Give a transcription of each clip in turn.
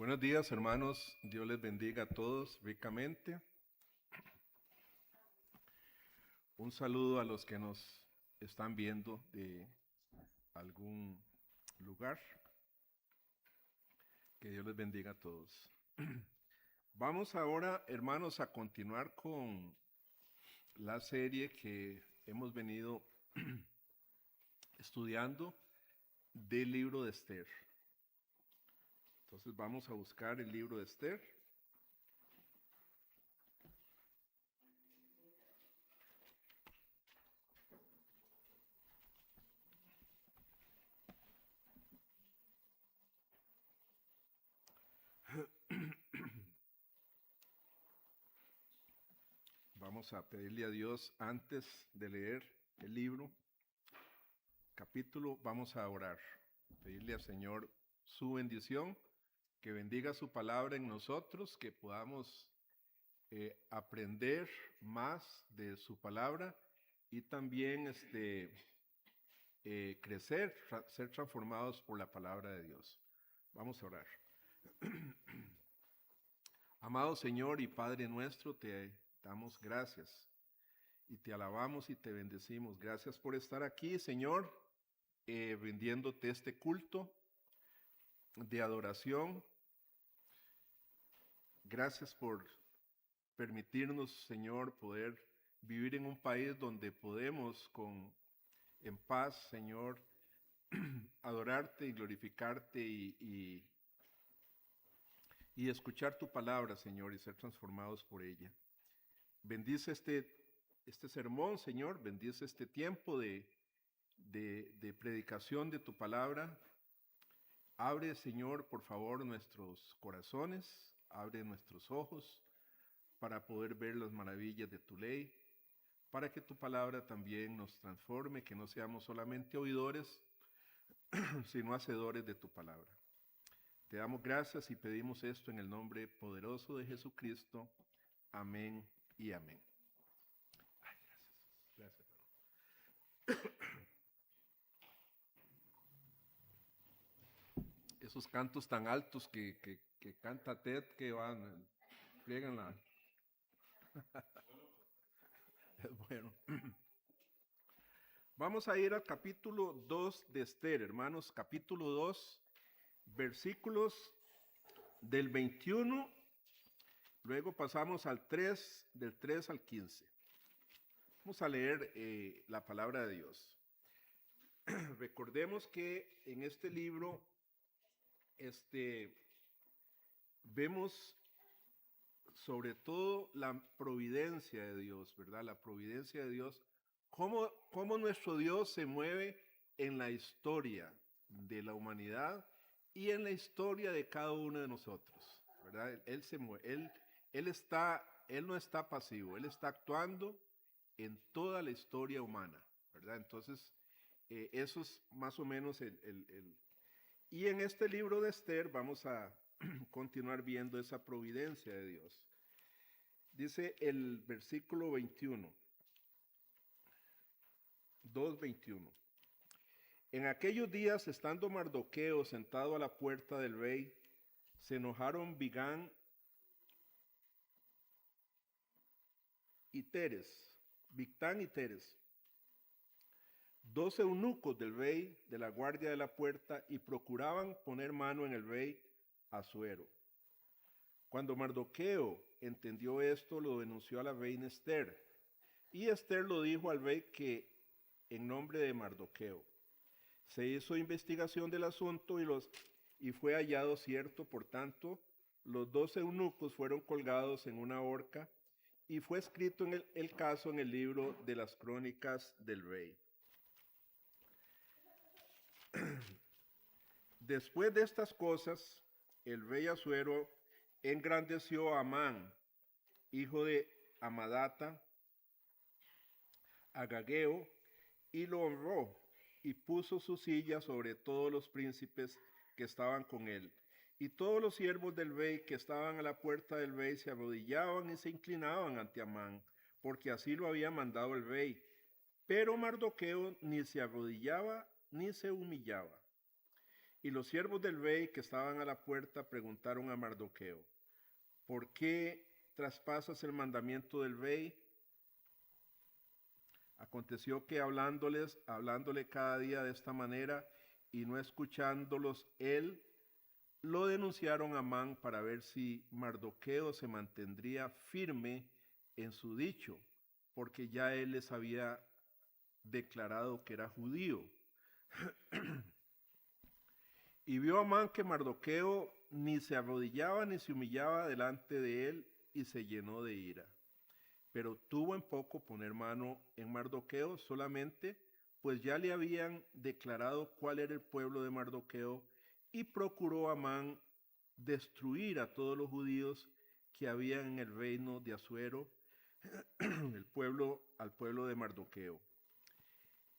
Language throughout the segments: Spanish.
Buenos días, hermanos. Dios les bendiga a todos ricamente. Un saludo a los que nos están viendo de algún lugar. Que Dios les bendiga a todos. Vamos ahora, hermanos, a continuar con la serie que hemos venido estudiando del libro de Esther. Entonces vamos a buscar el libro de Esther. Vamos a pedirle a Dios antes de leer el libro, capítulo, vamos a orar, pedirle al Señor su bendición, que bendiga su palabra en nosotros, que podamos aprender más de su palabra y también crecer, ser transformados por la palabra de Dios. Vamos a orar. Amado Señor y Padre nuestro, te damos gracias y te alabamos y te bendecimos. Gracias por estar aquí, Señor, rindiéndote este culto de adoración. Gracias por permitirnos, Señor, poder vivir en un país donde podemos en paz, Señor, adorarte y glorificarte y escuchar tu palabra, Señor, y ser transformados por ella. Bendice este sermón, Señor, bendice este tiempo de predicación de tu palabra. Abre, Señor, por favor, nuestros corazones, abre nuestros ojos para poder ver las maravillas de tu ley, para que tu palabra también nos transforme, que no seamos solamente oidores, sino hacedores de tu palabra. Te damos gracias y pedimos esto en el nombre poderoso de Jesucristo. Amén y amén. Ay, gracias. Esos cantos tan altos que canta Ted, que van, friegan la... Es bueno. Vamos a ir al capítulo 2 de Esther, hermanos, capítulo 2, versículos del 21, luego pasamos al 3, del 3 al 15. Vamos a leer la palabra de Dios. Recordemos que en este libro vemos sobre todo la providencia de Dios, ¿verdad? La providencia de Dios, cómo nuestro Dios se mueve en la historia de la humanidad y en la historia de cada uno de nosotros, ¿verdad? Él se mueve, él no está pasivo, Él está actuando en toda la historia humana, ¿verdad? Entonces, eso es más o menos Y en este libro de Esther vamos a continuar viendo esa providencia de Dios. Dice el versículo 21, 2:21. En aquellos días, estando Mardoqueo sentado a la puerta del rey, se enojaron Bigán y Teres, Bigtán y Teres, 2 eunucos del rey de la guardia de la puerta, y procuraban poner mano en el rey Asuero. Cuando Mardoqueo entendió esto, lo denunció a la reina Esther, y Esther lo dijo al rey que en nombre de Mardoqueo. Se hizo investigación del asunto y fue hallado cierto. Por tanto, los 2 eunucos fueron colgados en una horca, y fue escrito el caso en el libro de las crónicas del rey. Después de estas cosas, el rey Asuero engrandeció a Amán, hijo de Amadata, Agageo, y lo honró, y puso su silla sobre todos los príncipes que estaban con él. Y todos los siervos del rey que estaban a la puerta del rey se arrodillaban y se inclinaban ante Amán, porque así lo había mandado el rey. Pero Mardoqueo ni se arrodillaba ni se humillaba. Y los siervos del rey que estaban a la puerta preguntaron a Mardoqueo: ¿por qué traspasas el mandamiento del rey? Aconteció que hablándole cada día de esta manera y no escuchándolos él, lo denunciaron a Amán para ver si Mardoqueo se mantendría firme en su dicho, porque ya él les había declarado que era judío. Y vio Amán que Mardoqueo ni se arrodillaba ni se humillaba delante de él, y se llenó de ira. Pero tuvo en poco poner mano en Mardoqueo solamente, pues ya le habían declarado cuál era el pueblo de Mardoqueo, y procuró Amán destruir a todos los judíos que habían en el reino de Asuero, al pueblo de Mardoqueo.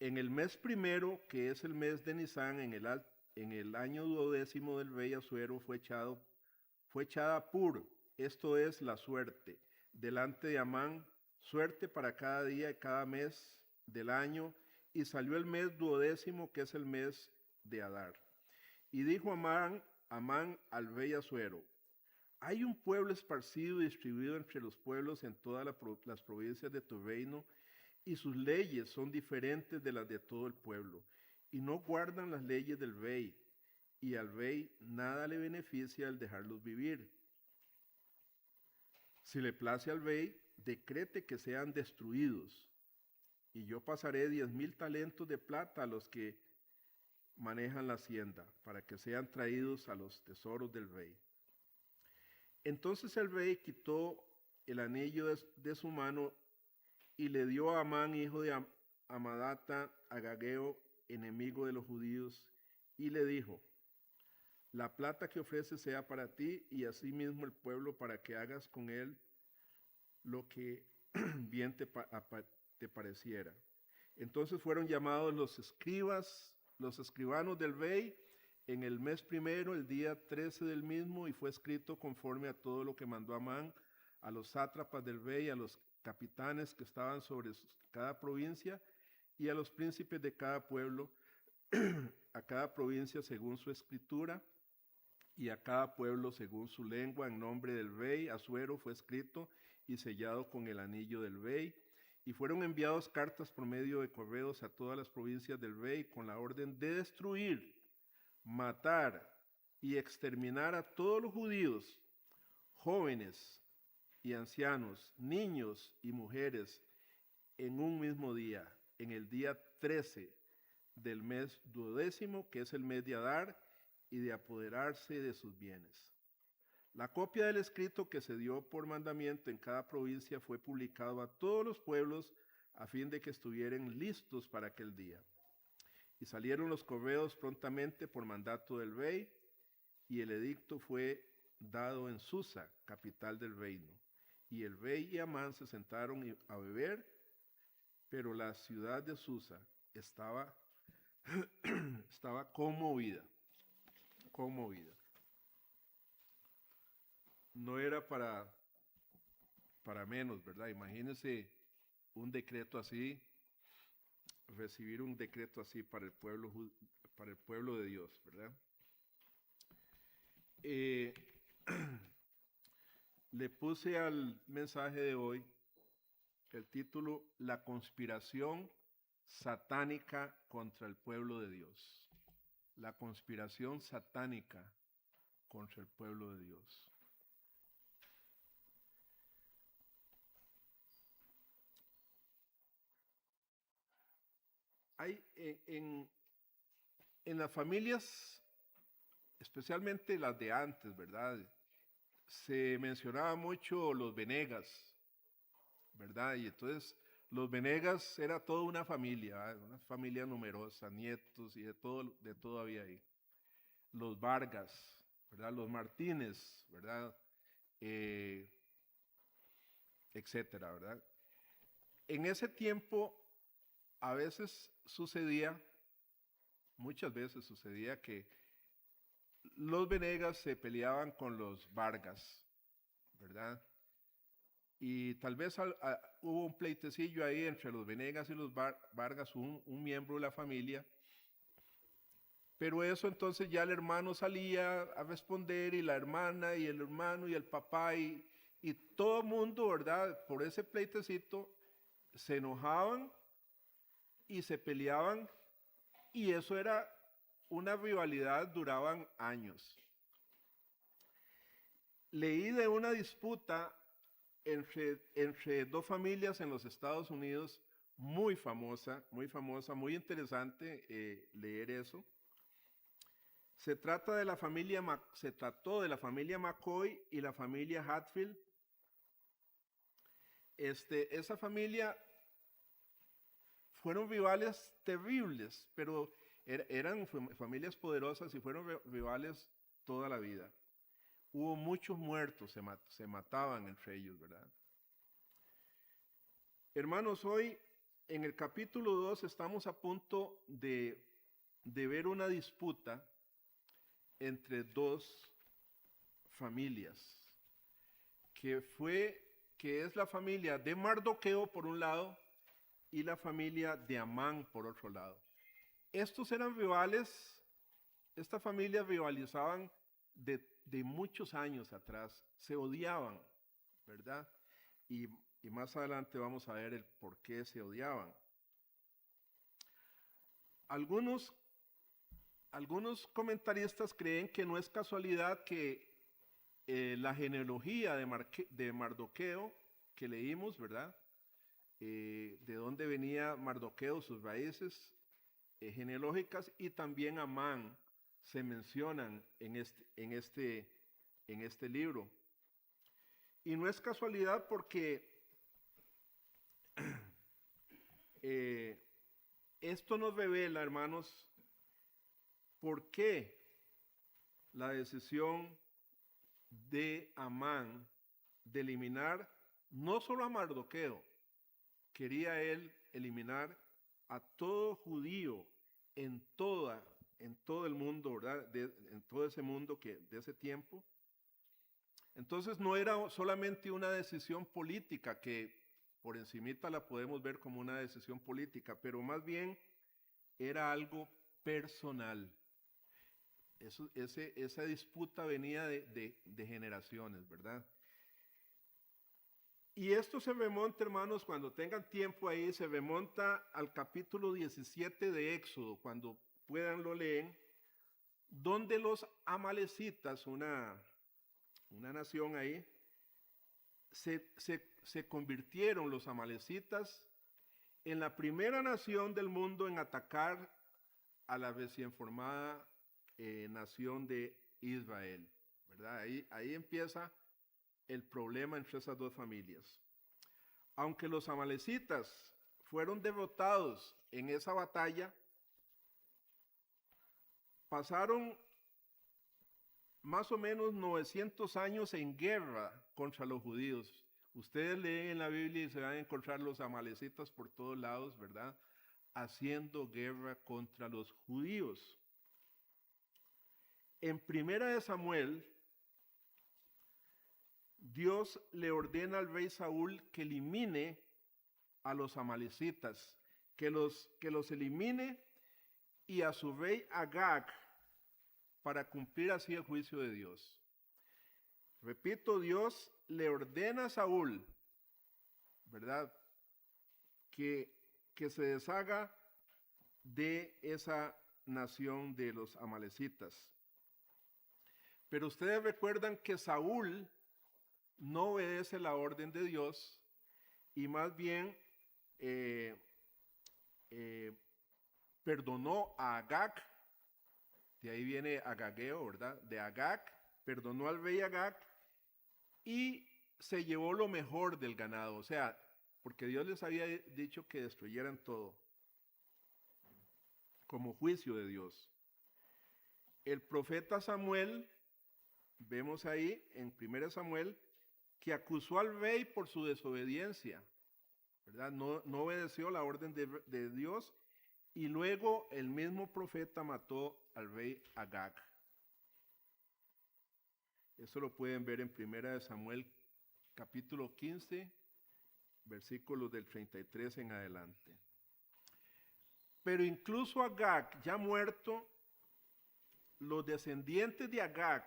En el mes primero, que es el mes de Nisán, en el año 12 del rey Asuero, fue echada Pur, esto es la suerte, delante de Amán, suerte para cada día y cada mes del año, y salió el mes 12, que es el mes de Adar. Y dijo Amán al rey Asuero: hay un pueblo esparcido y distribuido entre los pueblos en todas las provincias de tu reino, y sus leyes son diferentes de las de todo el pueblo, y no guardan las leyes del rey, y al rey nada le beneficia el dejarlos vivir. Si le place al rey, decrete que sean destruidos, y yo pasaré 10,000 talentos de plata a los que manejan la hacienda, para que sean traídos a los tesoros del rey. Entonces el rey quitó el anillo de su mano y le dio a Amán, hijo de Amadata, Agageo, enemigo de los judíos, y le dijo: la plata que ofreces sea para ti y asimismo el pueblo, para que hagas con él lo que bien te pareciera. Entonces fueron llamados los escribanos del rey en el mes primero, el día 13 del mismo, y fue escrito conforme a todo lo que mandó Amán a los sátrapas del rey, a los capitanes que estaban sobre cada provincia, y a los príncipes de cada pueblo, a cada provincia según su escritura, y a cada pueblo según su lengua, en nombre del rey Asuero fue escrito y sellado con el anillo del rey. Y fueron enviados cartas por medio de correos a todas las provincias del rey con la orden de destruir, matar y exterminar a todos los judíos, jóvenes y ancianos, niños y mujeres, en un mismo día, en el día 13 del mes 12, que es el mes de Adar, y de apoderarse de sus bienes. La copia del escrito que se dio por mandamiento en cada provincia fue publicado a todos los pueblos a fin de que estuvieran listos para aquel día. Y salieron los correos prontamente por mandato del rey, y el edicto fue dado en Susa, capital del reino. Y el rey y Amán se sentaron a beber, pero la ciudad de Susa estaba conmovida. No era para menos, ¿verdad? Imagínense un decreto así, recibir un decreto así para el pueblo de Dios, ¿verdad? Le puse al mensaje de hoy el título: La conspiración satánica contra el pueblo de Dios. La conspiración satánica contra el pueblo de Dios. Hay en las familias, especialmente las de antes, ¿verdad? Se mencionaba mucho los Venegas, ¿verdad? Y entonces los Venegas era toda una familia, ¿verdad? Una familia numerosa, nietos y de todo había ahí. Los Vargas, ¿verdad? Los Martínez, ¿verdad? Etcétera, ¿verdad? En ese tiempo a veces muchas veces sucedía que los Venegas se peleaban con los Vargas, ¿verdad? Y tal vez hubo un pleitecillo ahí entre los Venegas y los Vargas, un miembro de la familia, Pero eso entonces ya el hermano salía a responder y la hermana y el hermano y el papá y todo el mundo, ¿verdad? Por ese pleitecito se enojaban y se peleaban y eso era una rivalidad, duraban años. Leí de una disputa entre dos familias en los Estados Unidos muy famosa, muy interesante leer eso. Se trató de la familia McCoy y la familia Hatfield. Esa familia fueron rivales terribles, pero eran familias poderosas y fueron rivales toda la vida. Hubo muchos muertos, se mataban entre ellos, ¿verdad? Hermanos, hoy en el capítulo 2 estamos a punto de ver una disputa entre dos familias, que es la familia de Mardoqueo por un lado y la familia de Amán por otro lado. Estos eran rivales, esta familia rivalizaban de muchos años atrás, se odiaban, ¿verdad? Y más adelante vamos a ver el por qué se odiaban. Algunos comentaristas creen que no es casualidad que la genealogía de Mardoqueo que leímos, ¿verdad? De dónde venía Mardoqueo, sus raíces genealógicas, y también Amán se mencionan en este libro. Y no es casualidad porque esto nos revela, hermanos, por qué la decisión de Amán de eliminar no solo a Mardoqueo, quería él eliminar a todo judío en todo el mundo, ¿verdad? En todo ese mundo de ese tiempo. Entonces no era solamente una decisión política, que por encimita la podemos ver como una decisión política, pero más bien era algo personal. Esa disputa venía de generaciones, ¿verdad? Y esto se remonta, hermanos, cuando tengan tiempo ahí, se remonta al capítulo 17 de Éxodo, cuando puedan lo leen, donde los amalecitas, una nación ahí, se convirtieron los amalecitas en la primera nación del mundo en atacar a la recién formada nación de Israel, ¿verdad? Ahí empieza el problema entre esas dos familias. Aunque los amalecitas fueron derrotados en esa batalla, pasaron más o menos 900 años en guerra contra los judíos. Ustedes leen en la Biblia y se van a encontrar los amalecitas por todos lados, ¿verdad? Haciendo guerra contra los judíos. En Primera de Samuel, Dios le ordena al rey Saúl que elimine a los amalecitas, que los elimine, y a su rey Agag, para cumplir así el juicio de Dios. Repito, Dios le ordena a Saúl, ¿verdad?, que se deshaga de esa nación de los amalecitas. Pero ustedes recuerdan que Saúl no obedece la orden de Dios y más bien perdonó a Agag, de ahí viene Agageo, ¿verdad? De Agag, perdonó al rey Agag y se llevó lo mejor del ganado, o sea, porque Dios les había dicho que destruyeran todo, como juicio de Dios. El profeta Samuel, vemos ahí en 1 Samuel, que acusó al rey por su desobediencia, ¿verdad? No obedeció la orden de Dios, y luego el mismo profeta mató al rey Agag. Eso lo pueden ver en 1 Samuel capítulo 15, versículos del 33 en adelante. Pero incluso Agag, ya muerto, los descendientes de Agag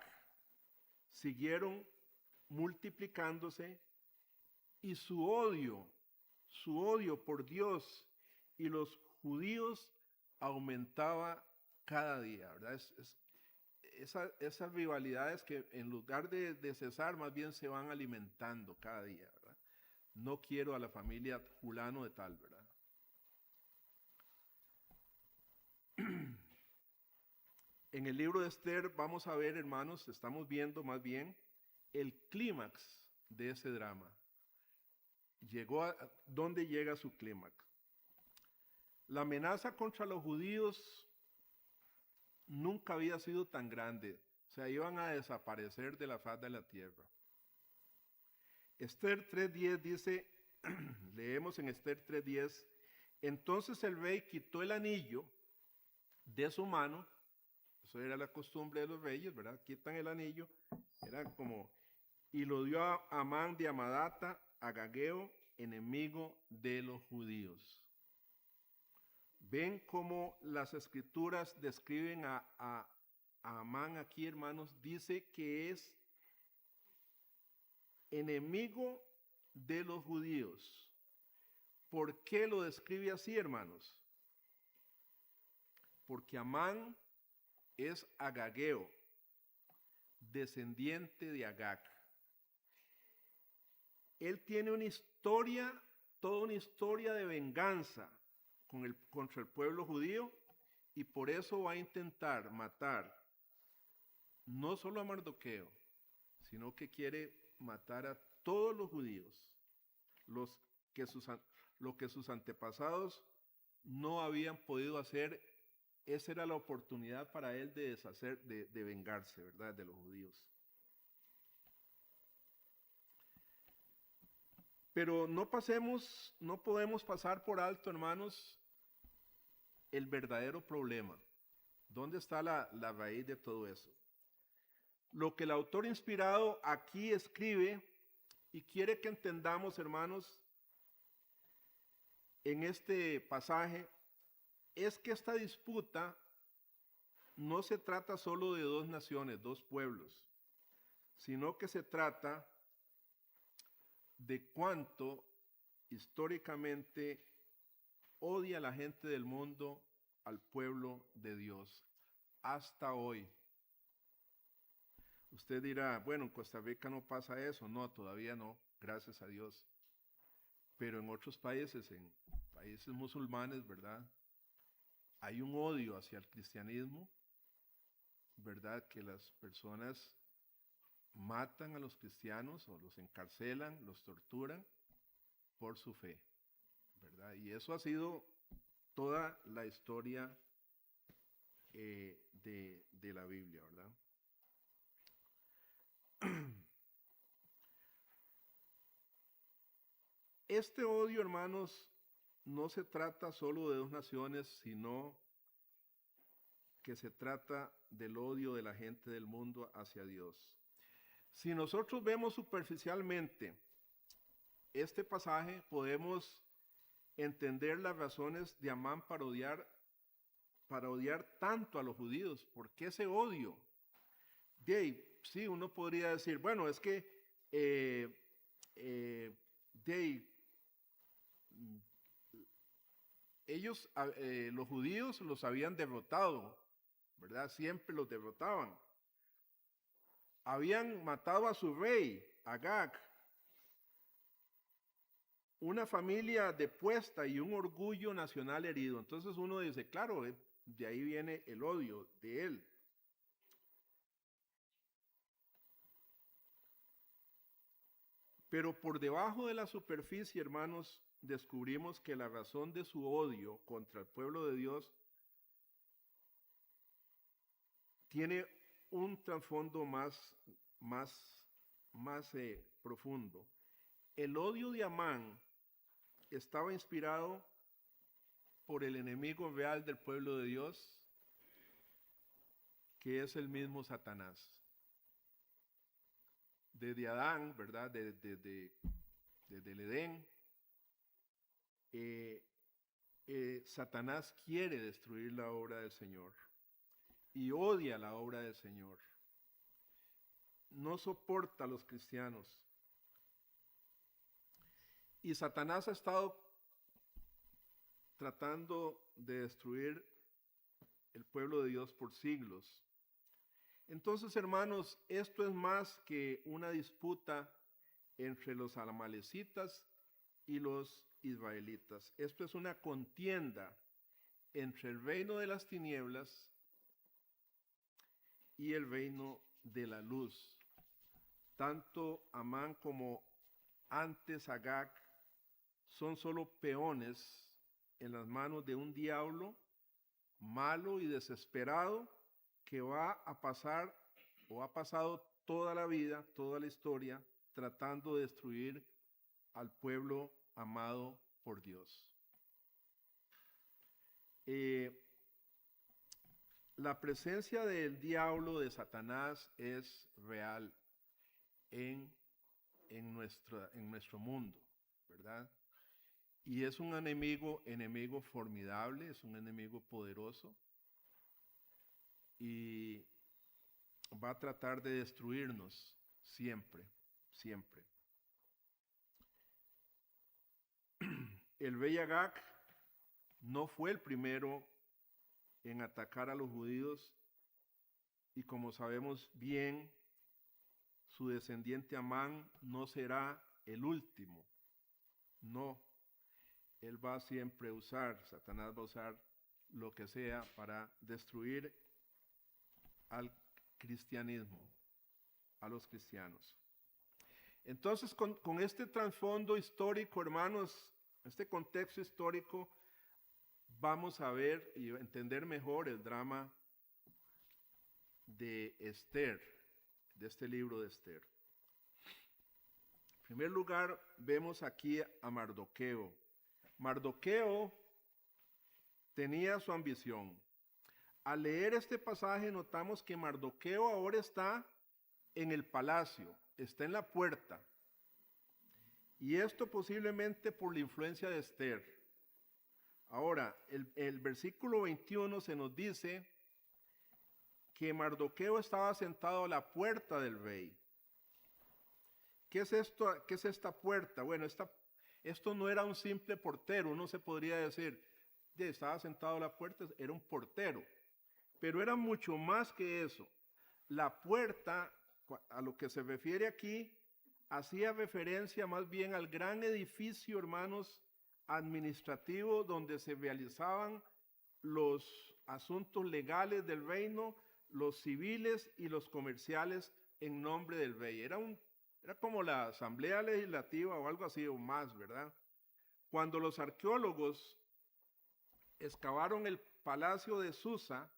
siguieron multiplicándose y su odio por Dios y los judíos aumentaba cada día, ¿verdad? Esas rivalidades que en lugar de cesar, más bien se van alimentando cada día, ¿verdad? No quiero a la familia fulano de tal, ¿verdad? En el libro de Esther vamos a ver, hermanos, estamos viendo más bien el clímax de ese drama. ¿Dónde llega su clímax? La amenaza contra los judíos nunca había sido tan grande. O sea, iban a desaparecer de la faz de la tierra. Esther 3:10 dice, leemos en Esther 3:10, entonces el rey quitó el anillo de su mano. Eso era la costumbre de los reyes, ¿verdad? Quitan el anillo, era como, y lo dio a Amán de Amadata, Agageo, enemigo de los judíos. ¿Ven cómo las escrituras describen a Amán aquí, hermanos? Dice que es enemigo de los judíos. ¿Por qué lo describe así, hermanos? Porque Amán es Agageo, descendiente de Agag. Él tiene una historia, toda una historia de venganza contra el pueblo judío, y por eso va a intentar matar no solo a Mardoqueo, sino que quiere matar a todos los judíos, lo que sus antepasados no habían podido hacer. Esa era la oportunidad para él de vengarse, ¿verdad?, de los judíos. Pero no podemos pasar por alto, hermanos, el verdadero problema. ¿Dónde está la raíz de todo eso? Lo que el autor inspirado aquí escribe y quiere que entendamos, hermanos, en este pasaje, es que esta disputa no se trata solo de dos naciones, dos pueblos, sino que se trata de cuánto históricamente odia la gente del mundo al pueblo de Dios hasta hoy. Usted dirá, bueno, en Costa Rica no pasa eso. No, todavía no, gracias a Dios. Pero en otros países, en países musulmanes, ¿verdad?, hay un odio hacia el cristianismo, ¿verdad?, que las personas matan a los cristianos o los encarcelan, los torturan por su fe, ¿verdad? Y eso ha sido toda la historia de la Biblia, ¿verdad? Este odio, hermanos, no se trata solo de dos naciones, sino que se trata del odio de la gente del mundo hacia Dios. Si nosotros vemos superficialmente este pasaje, podemos entender las razones de Amán para odiar tanto a los judíos. ¿Por qué ese odio? Sí, uno podría decir, bueno, es que ellos, los judíos los habían derrotado, ¿verdad? Siempre los derrotaban. Habían matado a su rey, Agag, una familia depuesta y un orgullo nacional herido. Entonces uno dice, claro, de ahí viene el odio de él. Pero por debajo de la superficie, hermanos, descubrimos que la razón de su odio contra el pueblo de Dios tiene un trasfondo más profundo. El odio de Amán estaba inspirado por el enemigo real del pueblo de Dios, que es el mismo Satanás. Desde Adán, ¿verdad? Desde el Edén, Satanás quiere destruir la obra del Señor. y odia la obra del Señor. No soporta a los cristianos. Y Satanás ha estado tratando de destruir el pueblo de Dios por siglos. Entonces, hermanos, esto es más que una disputa entre los amalecitas y los israelitas. Esto es una contienda entre el reino de las tinieblas y el reino de la luz. Tanto Amán como antes Agag son solo peones en las manos de un diablo malo y desesperado que va a pasar o ha pasado toda la vida, toda la historia, tratando de destruir al pueblo amado por Dios. La presencia del diablo, de Satanás, es real en nuestro mundo, ¿verdad? Y es un enemigo formidable, es un enemigo poderoso y va a tratar de destruirnos siempre, siempre. El rey Agag no fue el primero en atacar a los judíos y como sabemos bien, su descendiente Amán no será el último. No, él va siempre a usar, Satanás va a usar lo que sea para destruir al cristianismo, a los cristianos. Entonces, con este trasfondo histórico, hermanos, este contexto histórico, vamos a ver y entender mejor el drama de Esther, de este libro de Esther. En primer lugar, vemos aquí a Mardoqueo. Mardoqueo tenía su ambición. Al leer este pasaje notamos que Mardoqueo ahora está en el palacio, está en la puerta. Y esto posiblemente por la influencia de Esther. Ahora, el versículo 21 se nos dice que Mardoqueo estaba sentado a la puerta del rey. ¿Qué es esto? ¿Qué es esta puerta? Bueno, esto no era un simple portero, uno se podría decir, estaba sentado a la puerta, era un portero. Pero era mucho más que eso. La puerta, a lo que se refiere aquí, hacía referencia más bien al gran edificio, hermanos, administrativo donde se realizaban los asuntos legales del reino, los civiles y los comerciales en nombre del rey. Era como la asamblea legislativa o algo así o más, ¿verdad? Cuando los arqueólogos excavaron el palacio de Susa,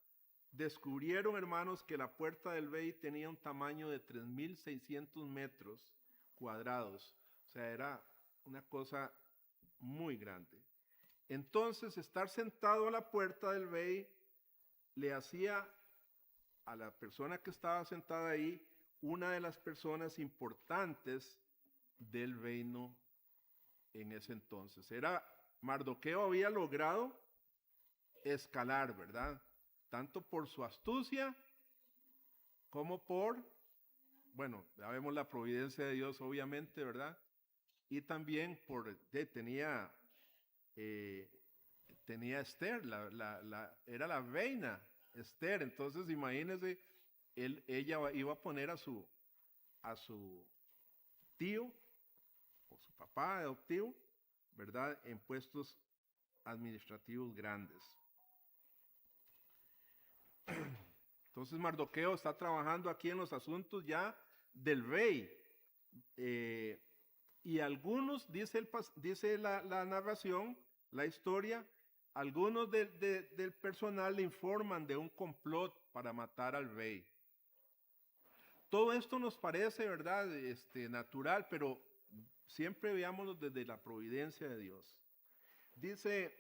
descubrieron, hermanos, que la puerta del rey tenía un tamaño de 3.600 metros cuadrados. O sea, era una cosa muy grande. Entonces, estar sentado a la puerta del rey le hacía a la persona que estaba sentada ahí una de las personas importantes del reino en ese entonces. Mardoqueo había logrado escalar, ¿verdad? Tanto por su astucia como bueno, ya vemos la providencia de Dios obviamente, ¿verdad? Y también tenía Esther, era la reina Esther, entonces imagínense, ella iba a poner a su tío o su papá adoptivo, ¿verdad? En puestos administrativos grandes. Entonces Mardoqueo está trabajando aquí en los asuntos del rey. Y algunos, dice la narración, la historia, algunos del personal le informan de un complot para matar al rey. Todo esto nos parece, ¿verdad?, natural, pero siempre veámoslo desde la providencia de Dios. Dice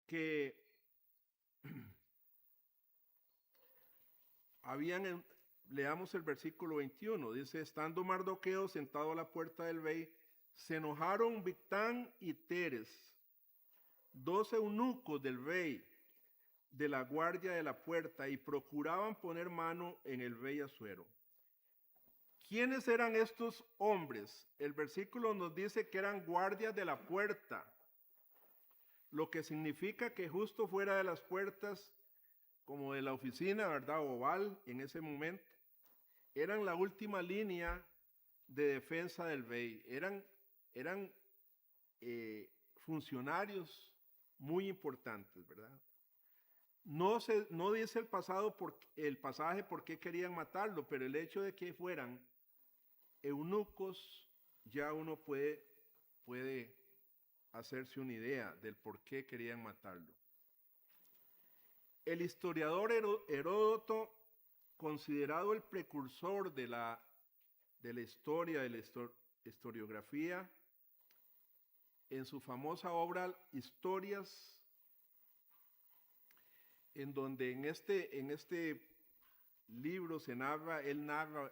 que leamos el versículo 21, dice, estando Mardoqueo sentado a la puerta del rey, se enojaron Bigtán y Teres, 2 eunucos del rey, de la guardia de la puerta y procuraban poner mano en el rey Asuero. ¿Quiénes eran estos hombres? El versículo nos dice que eran guardias de la puerta, lo que significa que justo fuera de las puertas, como de la oficina, ¿verdad? Oval, en ese momento, eran la última línea de defensa del rey. Eran funcionarios muy importantes, ¿verdad? No dice el pasaje por qué querían matarlo, pero el hecho de que fueran eunucos, ya uno puede hacerse una idea del por qué querían matarlo. El historiador Heródoto, considerado el precursor de la historia, de la historiografía, en su famosa obra Historias, en donde en este libro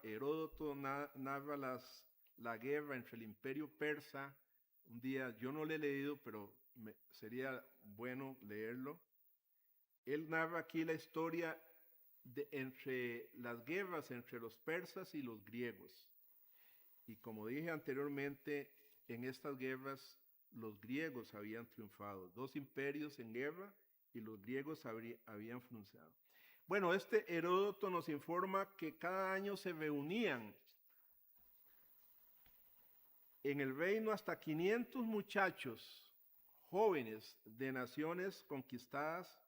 Heródoto narra la guerra entre el imperio persa. Un día, yo no lo he leído, pero sería bueno leerlo. Él narra aquí la historia entre las guerras entre los persas y los griegos. Y como dije anteriormente, en estas guerras los griegos habían triunfado. 2 imperios en guerra y los griegos habían triunfado. Bueno, este Heródoto nos informa que cada año se reunían en el reino hasta 500 muchachos jóvenes de naciones conquistadas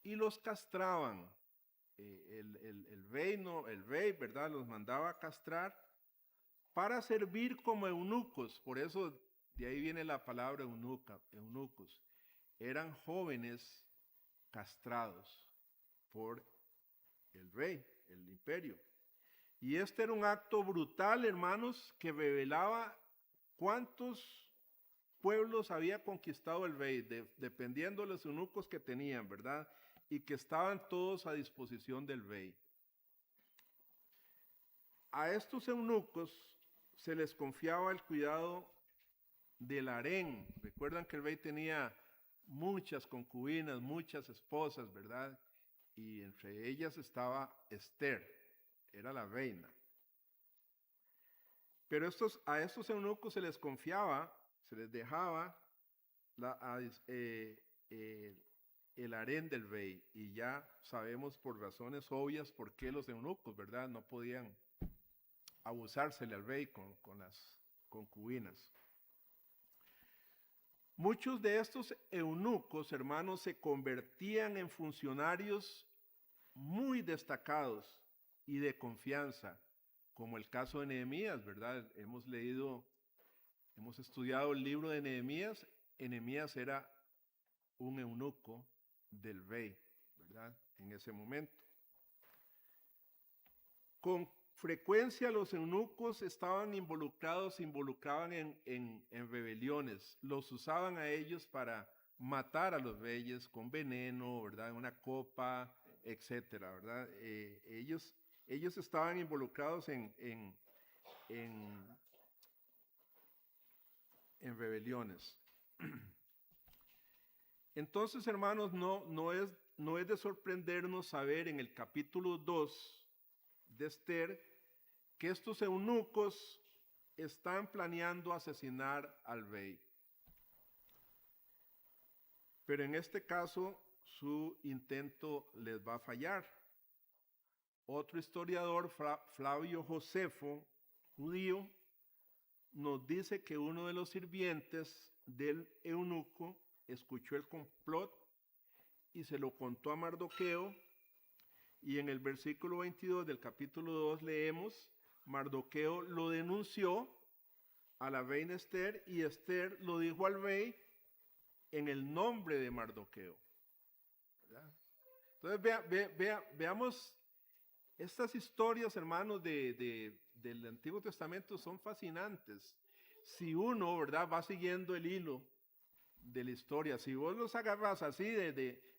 y los castraban. El rey, ¿verdad?, los mandaba a castrar para servir como eunucos. Por eso de ahí viene la palabra eunucos. Eran jóvenes castrados por el rey, el imperio. Y este era un acto brutal, hermanos, que revelaba cuántos pueblos había conquistado el rey, dependiendo de los eunucos que tenían, ¿verdad? Y que estaban todos a disposición del rey. A estos eunucos se les confiaba el cuidado del harén. Recuerdan que el rey tenía muchas concubinas, muchas esposas, ¿verdad? Y entre ellas estaba Esther, era la reina. Pero a estos eunucos se les confiaba, se les dejaba el harén del rey. Y ya sabemos por razones obvias por qué los eunucos, ¿verdad?, no podían abusársele al rey con las concubinas. Muchos de estos eunucos, hermanos, se convertían en funcionarios muy destacados y de confianza, como el caso de Nehemías, ¿verdad? Hemos estudiado el libro de Nehemías. Nehemías era un eunuco del rey, ¿verdad?, en ese momento. Con frecuencia los eunucos involucraban en rebeliones. Los usaban a ellos para matar a los reyes con veneno, ¿verdad?, en una copa, etcétera, ¿verdad? Ellos estaban involucrados en rebeliones. Entonces, hermanos, no es de sorprendernos saber en el capítulo 2 de Esther que estos eunucos están planeando asesinar al rey. Pero en este caso su intento les va a fallar. Otro historiador, Flavio Josefo, judío, nos dice que uno de los sirvientes del eunuco escuchó el complot y se lo contó a Mardoqueo. Y en el versículo 22 del capítulo 2 leemos: Mardoqueo lo denunció a la reina Esther y Esther lo dijo al rey en el nombre de Mardoqueo, ¿verdad? Entonces veamos estas historias, hermanos, del Antiguo Testamento. Son fascinantes. Si uno, ¿verdad?, va siguiendo el hilo de la historia, si vos los agarras así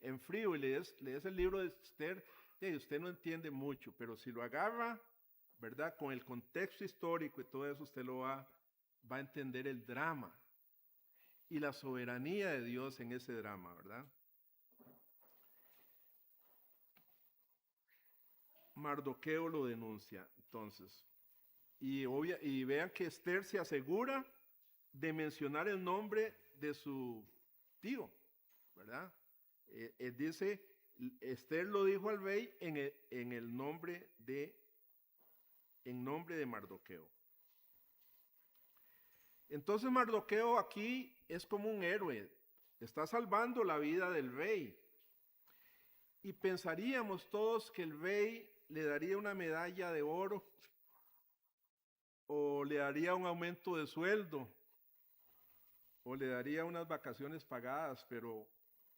en frío y lees el libro de Esther, usted no entiende mucho, pero si lo agarra, ¿verdad?, con el contexto histórico y todo eso, usted lo va a entender el drama y la soberanía de Dios en ese drama, ¿verdad? Mardoqueo lo denuncia, entonces. Y vean que Esther se asegura de mencionar el nombre de su tío, ¿verdad? Dice, Esther lo dijo al rey en nombre de Mardoqueo. Entonces Mardoqueo aquí es como un héroe, está salvando la vida del rey. Y pensaríamos todos que el rey le daría una medalla de oro o le daría un aumento de sueldo o le daría unas vacaciones pagadas, pero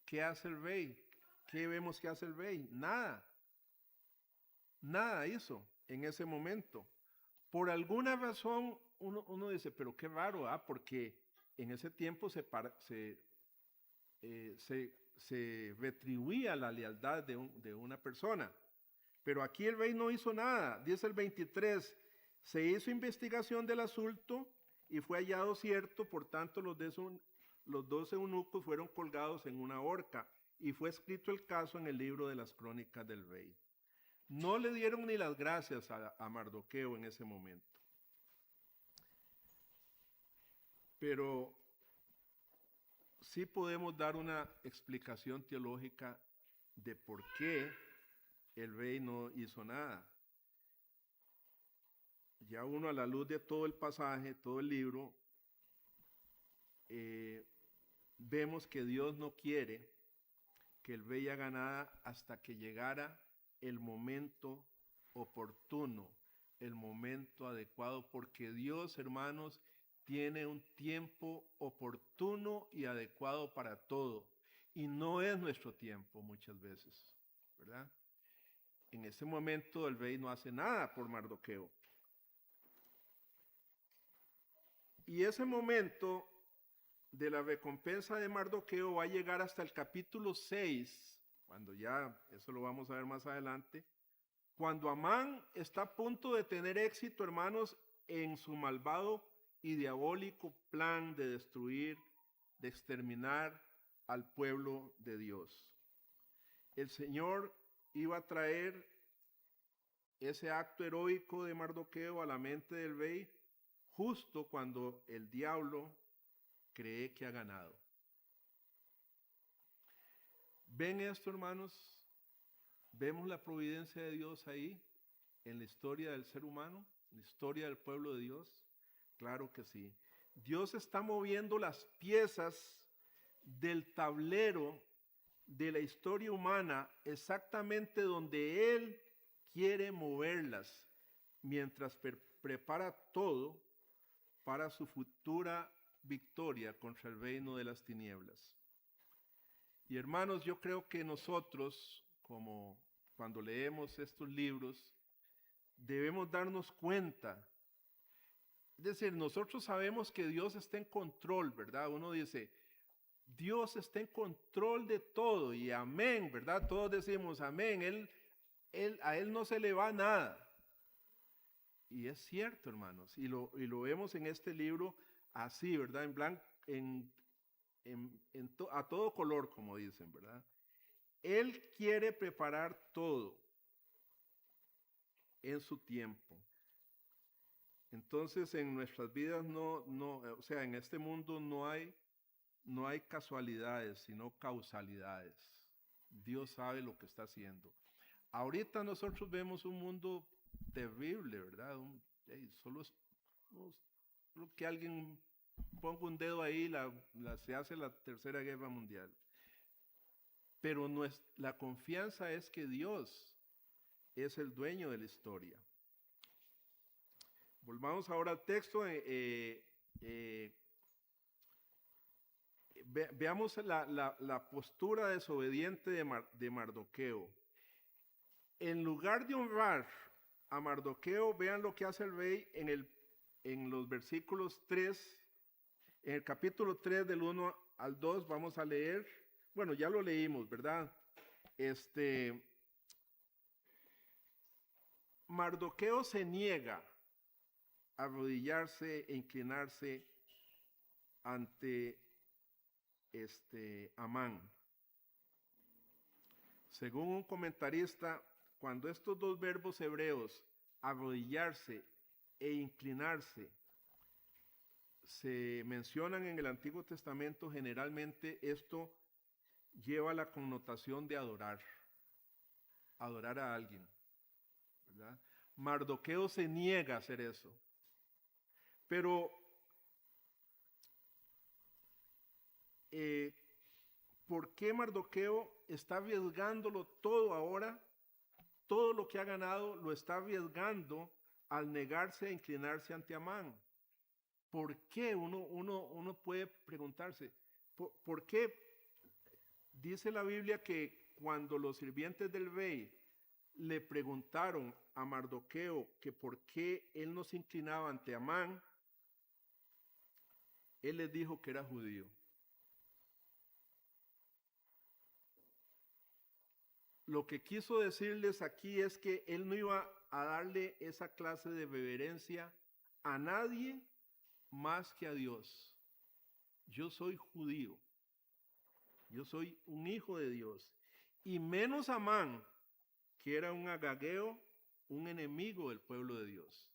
¿qué hace el rey? ¿Qué vemos que hace el rey? Nada. Nada hizo en ese momento. Por alguna razón uno dice, pero qué raro, porque en ese tiempo se retribuía la lealtad de una persona. Pero aquí el rey no hizo nada. Dice el 23, se hizo investigación del asunto y fue hallado cierto, por tanto los 12 eunucos fueron colgados en una horca y fue escrito el caso en el libro de las crónicas del rey. No le dieron ni las gracias a Mardoqueo en ese momento. Pero sí podemos dar una explicación teológica de por qué el rey no hizo nada. Ya uno, a la luz de todo el pasaje, todo el libro, vemos que Dios no quiere que el rey haga nada hasta que llegara el momento oportuno, el momento adecuado, porque Dios, hermanos, tiene un tiempo oportuno y adecuado para todo, y no es nuestro tiempo muchas veces, ¿verdad? En ese momento el rey no hace nada por Mardoqueo. Y ese momento de la recompensa de Mardoqueo va a llegar hasta el capítulo 6, cuando ya, eso lo vamos a ver más adelante, cuando Amán está a punto de tener éxito, hermanos, en su malvado y diabólico plan de destruir, de exterminar al pueblo de Dios. El Señor iba a traer ese acto heroico de Mardoqueo a la mente del rey justo cuando el diablo cree que ha ganado. ¿Ven esto, hermanos? ¿Vemos la providencia de Dios ahí en la historia del ser humano, en la historia del pueblo de Dios? Claro que sí. Dios está moviendo las piezas del tablero de la historia humana exactamente donde Él quiere moverlas, mientras prepara todo para su futura victoria contra el reino de las tinieblas. Y hermanos, yo creo que nosotros, como cuando leemos estos libros, debemos darnos cuenta. Es decir, nosotros sabemos que Dios está en control, ¿verdad? Uno dice, Dios está en control de todo y amén, ¿verdad? Todos decimos amén, a Él no se le va nada. Y es cierto, hermanos, y lo vemos en este libro así, ¿verdad? En blanco, a todo color, como dicen, ¿verdad? Él quiere preparar todo en su tiempo. Entonces, en nuestras vidas o sea, en este mundo no hay casualidades, sino causalidades. Dios sabe lo que está haciendo. Ahorita nosotros vemos un mundo terrible, ¿verdad? Solo que alguien ponga un dedo ahí, se hace la Tercera Guerra Mundial. Pero la confianza es que Dios es el dueño de la historia. Volvamos ahora al texto. Veamos la postura desobediente de Mardoqueo. En lugar de honrar a Mardoqueo, vean lo que hace el rey en los versículos 3, en el capítulo 3 del 1 al 2, vamos a leer. Bueno, ya lo leímos, ¿verdad? Mardoqueo se niega a arrodillarse e inclinarse ante Amán. Según un comentarista, cuando estos dos verbos hebreos, arrodillarse e inclinarse, se mencionan en el Antiguo Testamento, generalmente esto lleva la connotación de adorar a alguien, ¿verdad? Mardoqueo se niega a hacer eso, pero ¿por qué Mardoqueo está arriesgándolo todo ahora? Todo lo que ha ganado lo está arriesgando al negarse a inclinarse ante Amán. ¿Por qué? Uno puede preguntarse, ¿por qué? Dice la Biblia que cuando los sirvientes del rey le preguntaron a Mardoqueo que por qué él no se inclinaba ante Amán, él les dijo que era judío. Lo que quiso decirles aquí es que él no iba a darle esa clase de reverencia a nadie más que a Dios. Yo soy judío. Yo soy un hijo de Dios. Y menos Amán, que era un agageo, un enemigo del pueblo de Dios.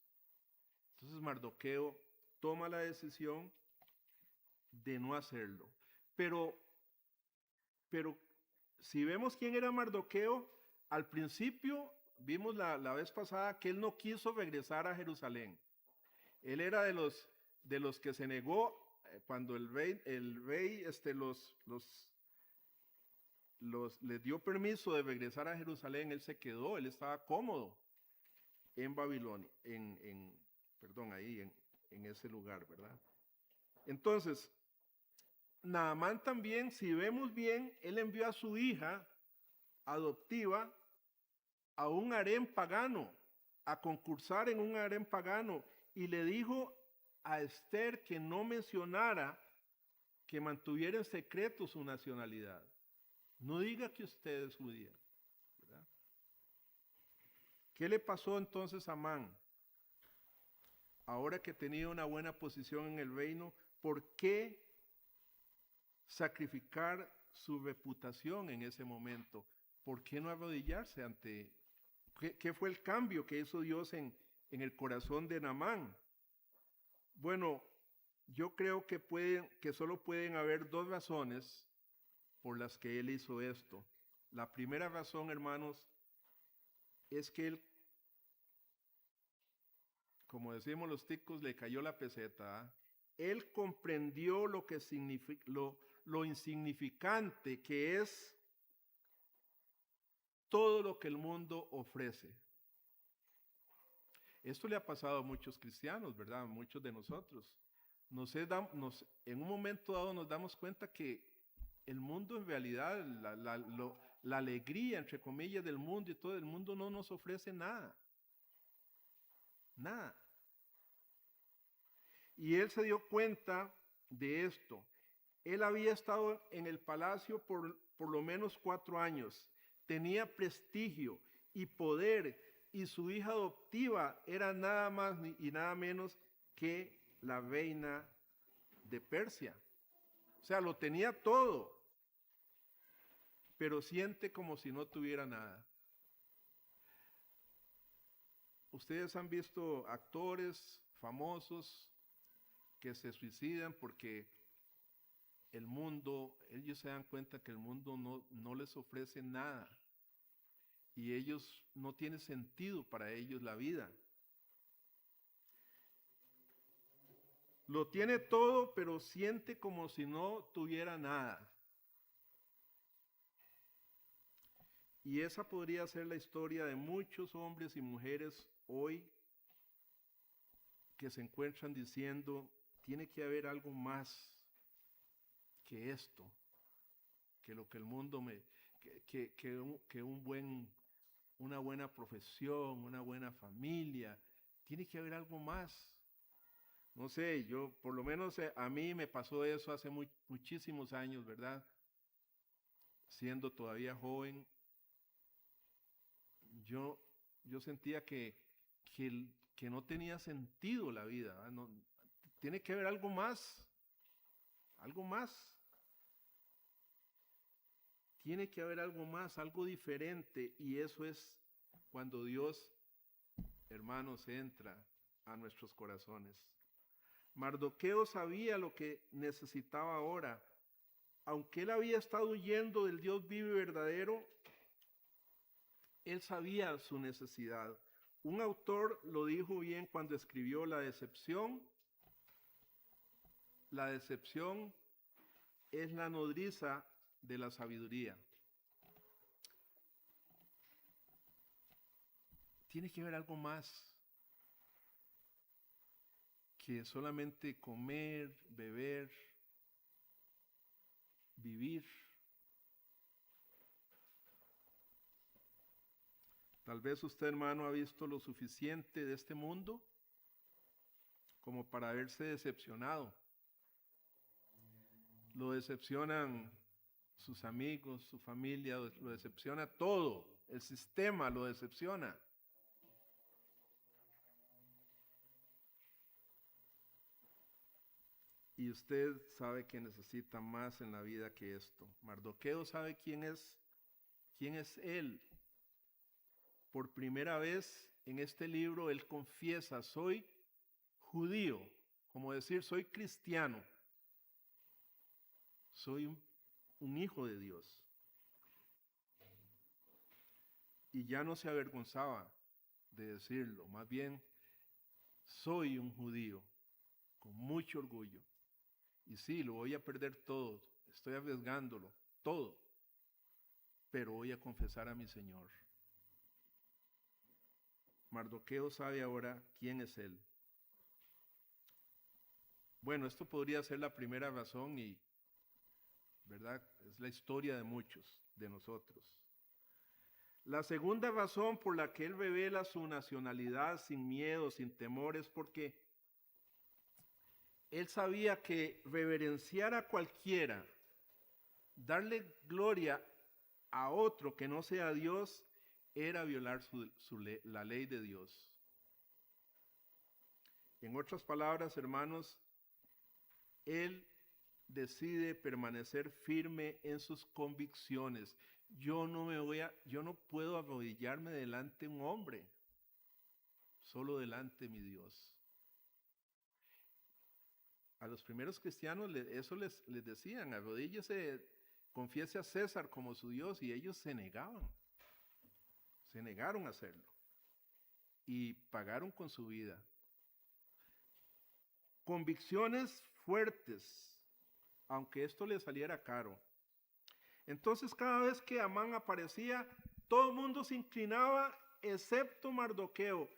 Entonces Mardoqueo toma la decisión de no hacerlo. Pero si vemos quién era Mardoqueo, al principio vimos la vez pasada que él no quiso regresar a Jerusalén. Él era de los que se negó cuando el rey les dio permiso de regresar a Jerusalén. Él se quedó, él estaba cómodo en Babilonia, ahí en ese lugar, ¿verdad? Entonces, Naamán también, si vemos bien, él envió a su hija adoptiva a un harén pagano, a concursar en un harén pagano, y le dijo a Esther que no mencionara, que mantuviera en secreto su nacionalidad. No diga que usted es judía, ¿verdad? ¿Qué le pasó entonces a Amán? Ahora que tenía una buena posición en el reino, ¿por qué sacrificar su reputación en ese momento? ¿Por qué no arrodillarse ante? ¿Qué fue el cambio que hizo Dios en el corazón de Naamán? Bueno, yo creo que solo pueden haber dos razones por las que él hizo esto. La primera razón, hermanos, es que él, como decimos los ticos, le cayó la peseta. ¿Ah? Él comprendió lo insignificante que es todo lo que el mundo ofrece. Esto le ha pasado a muchos cristianos, ¿verdad? A muchos de nosotros. En un momento dado nos damos cuenta que el mundo en realidad, la alegría, entre comillas, del mundo y todo el mundo no nos ofrece nada. Nada. Y él se dio cuenta de esto. Él había estado en el palacio por lo menos 4 años. Tenía prestigio y poder, y su hija adoptiva era nada más y nada menos que la reina de Persia. O sea, lo tenía todo, pero siente como si no tuviera nada. Ustedes han visto actores famosos que se suicidan porque ellos se dan cuenta que el mundo no les ofrece nada. Y ellos no tiene sentido para ellos la vida. Lo tiene todo, pero siente como si no tuviera nada. Y esa podría ser la historia de muchos hombres y mujeres hoy que se encuentran diciendo, tiene que haber algo más que esto, que lo que el mundo una buena profesión, una buena familia, tiene que haber algo más. No sé, yo por lo menos a mí me pasó eso hace muchísimos años, ¿verdad? Siendo todavía joven, yo sentía que no tenía sentido la vida. No, tiene que haber algo más, algo más. Tiene que haber algo más, algo diferente, y eso es cuando Dios, hermanos, entra a nuestros corazones. Mardoqueo sabía lo que necesitaba ahora. Aunque él había estado huyendo del Dios vivo y verdadero, él sabía su necesidad. Un autor lo dijo bien cuando escribió la decepción es la nodriza de la sabiduría. Tiene que haber algo más que solamente comer, beber, vivir. Tal vez usted, hermano, ha visto lo suficiente de este mundo como para haberse decepcionado. Lo decepcionan sus amigos, su familia, lo decepciona todo. El sistema lo decepciona. Y usted sabe que necesita más en la vida que esto. Mardoqueo sabe quién es él. Por primera vez en este libro él confiesa, soy judío, como decir, soy cristiano. Soy un hijo de Dios. Y ya no se avergonzaba de decirlo, más bien, soy un judío, con mucho orgullo. Y sí, lo voy a perder todo, estoy arriesgándolo, todo, pero voy a confesar a mi Señor. Mardoqueo sabe ahora quién es él. Bueno, esto podría ser la primera razón y, ¿verdad? Es la historia de muchos de nosotros. La segunda razón por la que él revela su nacionalidad sin miedo, sin temor, es porque él sabía que reverenciar a cualquiera, darle gloria a otro que no sea Dios, era violar la ley de Dios. En otras palabras, hermanos, él decide permanecer firme en sus convicciones. Yo no puedo arrodillarme delante de un hombre, solo delante de mi Dios. A los primeros cristianos eso les decían, arrodíllese, confiese a César como su Dios, y ellos se negaron. Se negaron a hacerlo. Y pagaron con su vida. Convicciones fuertes, aunque esto le saliera caro. Entonces, cada vez que Amán aparecía, todo el mundo se inclinaba, excepto Mardoqueo.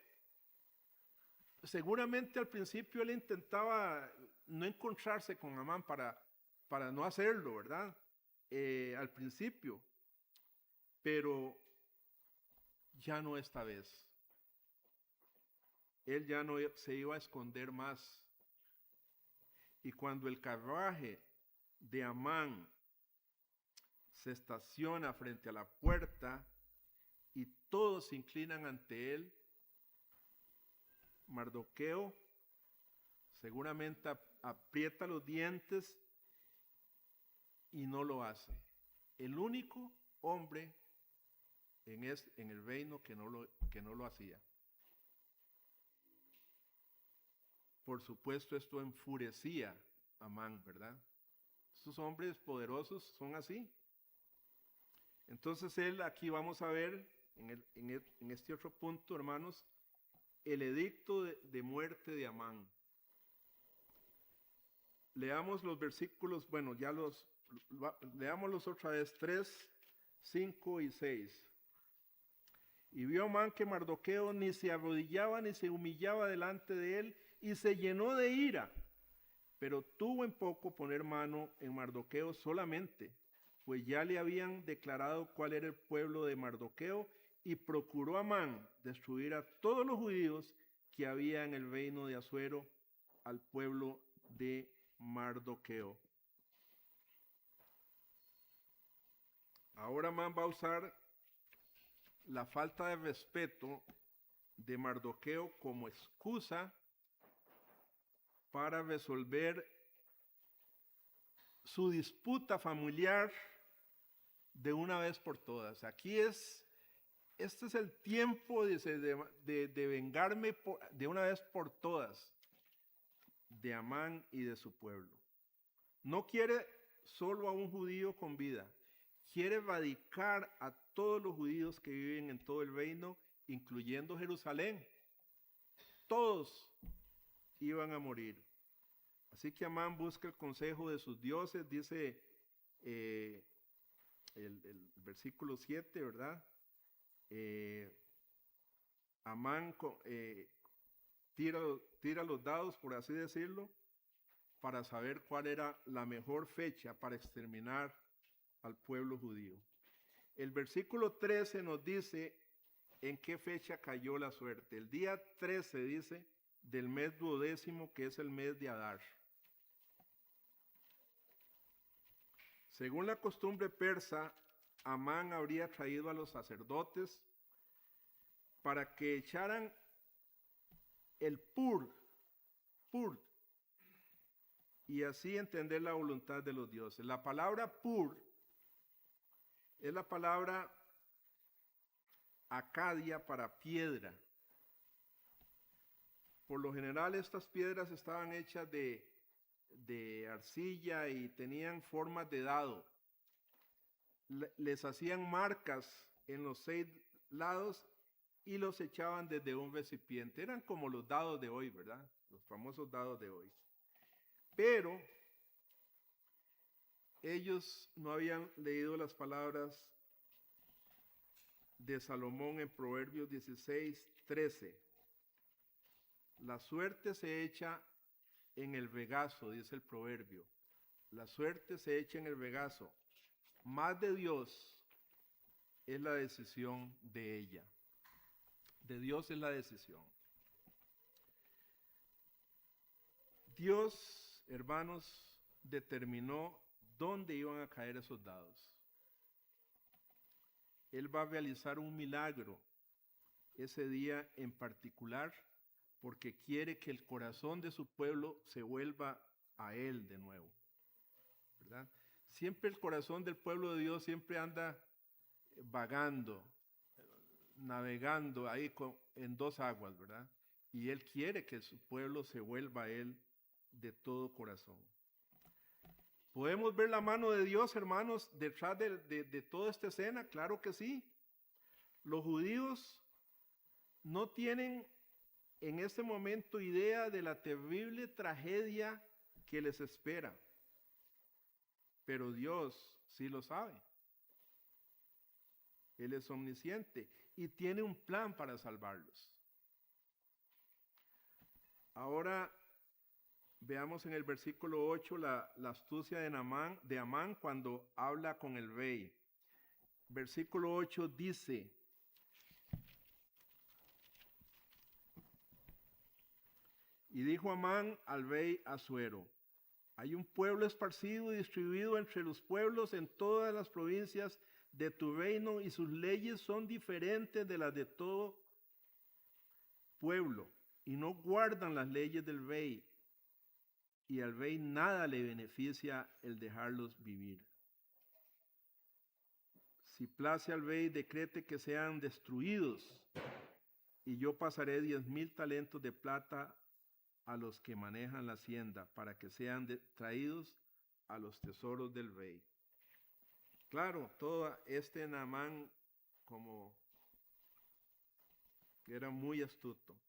Seguramente al principio él intentaba no encontrarse con Amán para no hacerlo, ¿verdad? Al principio. Pero ya no esta vez. Él ya no se iba a esconder más. Y cuando el carruaje de Amán se estaciona frente a la puerta y todos se inclinan ante él, Mardoqueo seguramente aprieta los dientes y no lo hace. El único hombre en el reino que no lo hacía. Por supuesto, esto enfurecía a Amán, ¿verdad? Estos hombres poderosos son así. Entonces él, aquí vamos a ver, en este otro punto, hermanos, el edicto de muerte de Amán. Leamos los versículos, bueno, leámoslos otra vez, 3, 5 y 6. Y vio Amán que Mardoqueo ni se arrodillaba ni se humillaba delante de él, y se llenó de ira, pero tuvo en poco poner mano en Mardoqueo solamente, pues ya le habían declarado cuál era el pueblo de Mardoqueo, y procuró Amán destruir a todos los judíos que había en el reino de Asuero, al pueblo de Mardoqueo. Ahora Amán va a usar la falta de respeto de Mardoqueo como excusa para resolver su disputa familiar de una vez por todas. Aquí es este es el tiempo, dice, de vengarme de una vez por todas de Amán y de su pueblo. No quiere solo a un judío con vida, quiere erradicar a todos los judíos que viven en todo el reino, incluyendo Jerusalén. Todos iban a morir. Así que Amán busca el consejo de sus dioses, dice el versículo 7, ¿verdad? Amán tira los dados, por así decirlo, para saber cuál era la mejor fecha para exterminar al pueblo judío. El versículo 13 nos dice en qué fecha cayó la suerte. El día 13 dice del mes 12º, que es el mes de Adar. Según la costumbre persa, Amán habría traído a los sacerdotes para que echaran el pur, y así entender la voluntad de los dioses. La palabra pur es la palabra acadia para piedra. Por lo general estas piedras estaban hechas de arcilla y tenían formas de dado. Les hacían marcas en los 6 lados y los echaban desde un recipiente. Eran como los dados de hoy, ¿verdad? Los famosos dados de hoy. Pero ellos no habían leído las palabras de Salomón en Proverbios 16:13. La suerte se echa en el regazo, dice el proverbio. La suerte se echa en el regazo. Más de Dios es la decisión de ella. De Dios es la decisión. Dios, hermanos, determinó dónde iban a caer esos dados. Él va a realizar un milagro ese día en particular porque quiere que el corazón de su pueblo se vuelva a Él de nuevo, ¿verdad? Siempre el corazón del pueblo de Dios siempre anda vagando, navegando ahí en 2 aguas, ¿verdad? Y Él quiere que su pueblo se vuelva a Él de todo corazón. ¿Podemos ver la mano de Dios, hermanos, detrás de toda esta escena? Claro que sí. Los judíos no tienen en este momento idea de la terrible tragedia que les espera, pero Dios sí lo sabe. Él es omnisciente y tiene un plan para salvarlos. Ahora veamos en el versículo 8 la astucia de Amán cuando habla con el rey. Versículo 8 dice: y dijo Amán al rey Asuero: hay un pueblo esparcido y distribuido entre los pueblos en todas las provincias de tu reino, y sus leyes son diferentes de las de todo pueblo, y no guardan las leyes del rey, y al rey nada le beneficia el dejarlos vivir. Si place al rey, decrete que sean destruidos, y yo pasaré 10,000 talentos de plata a los que manejan la hacienda, para que sean traídos a los tesoros del rey. Claro, todo este Naamán como era muy astuto.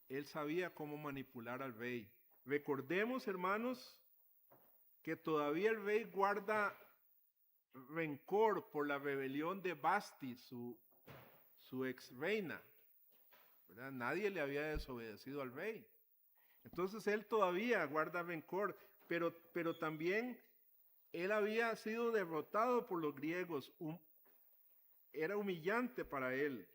Él sabía cómo manipular al rey. Recordemos, hermanos, que todavía el rey guarda rencor por la rebelión de Basti, su ex reina, ¿verdad? Nadie le había desobedecido al rey. Entonces él todavía guarda rencor, pero también él había sido derrotado por los griegos. Era humillante para él.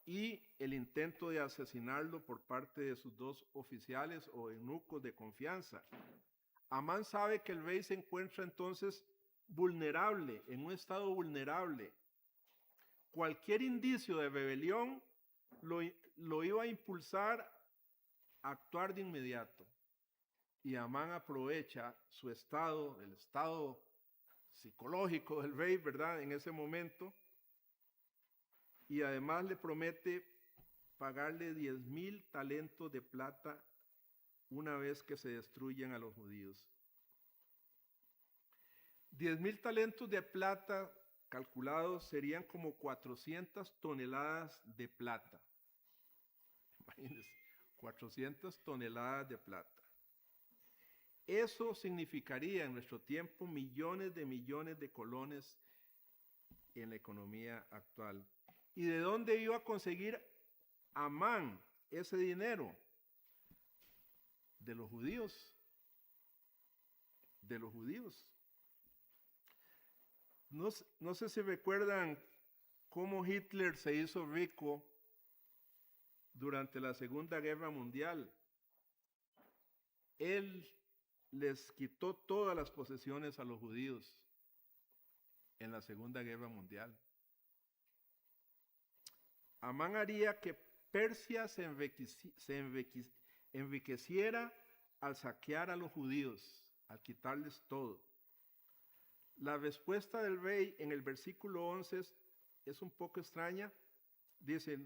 Y el intento de asesinarlo por parte de sus 2 oficiales o eunucos de confianza. Amán sabe que el rey se encuentra entonces vulnerable, en un estado vulnerable. Cualquier indicio de rebelión lo iba a impulsar a actuar de inmediato. Y Amán aprovecha su estado, el estado psicológico del rey, ¿verdad? En ese momento, y además le promete pagarle 10,000 talentos de plata una vez que se destruyan a los judíos. 10,000 talentos de plata calculados serían como 400 toneladas de plata. Imagínense, 400 toneladas de plata. Eso significaría en nuestro tiempo millones de colones en la economía actual. ¿Y de dónde iba a conseguir Amán ese dinero? De los judíos. De los judíos. No sé si recuerdan cómo Hitler se hizo rico durante la Segunda Guerra Mundial. Él les quitó todas las posesiones a los judíos en la Segunda Guerra Mundial. Amán haría que Persia se enriqueciera al saquear a los judíos, al quitarles todo. La respuesta del rey en el versículo 11 es un poco extraña. Dice,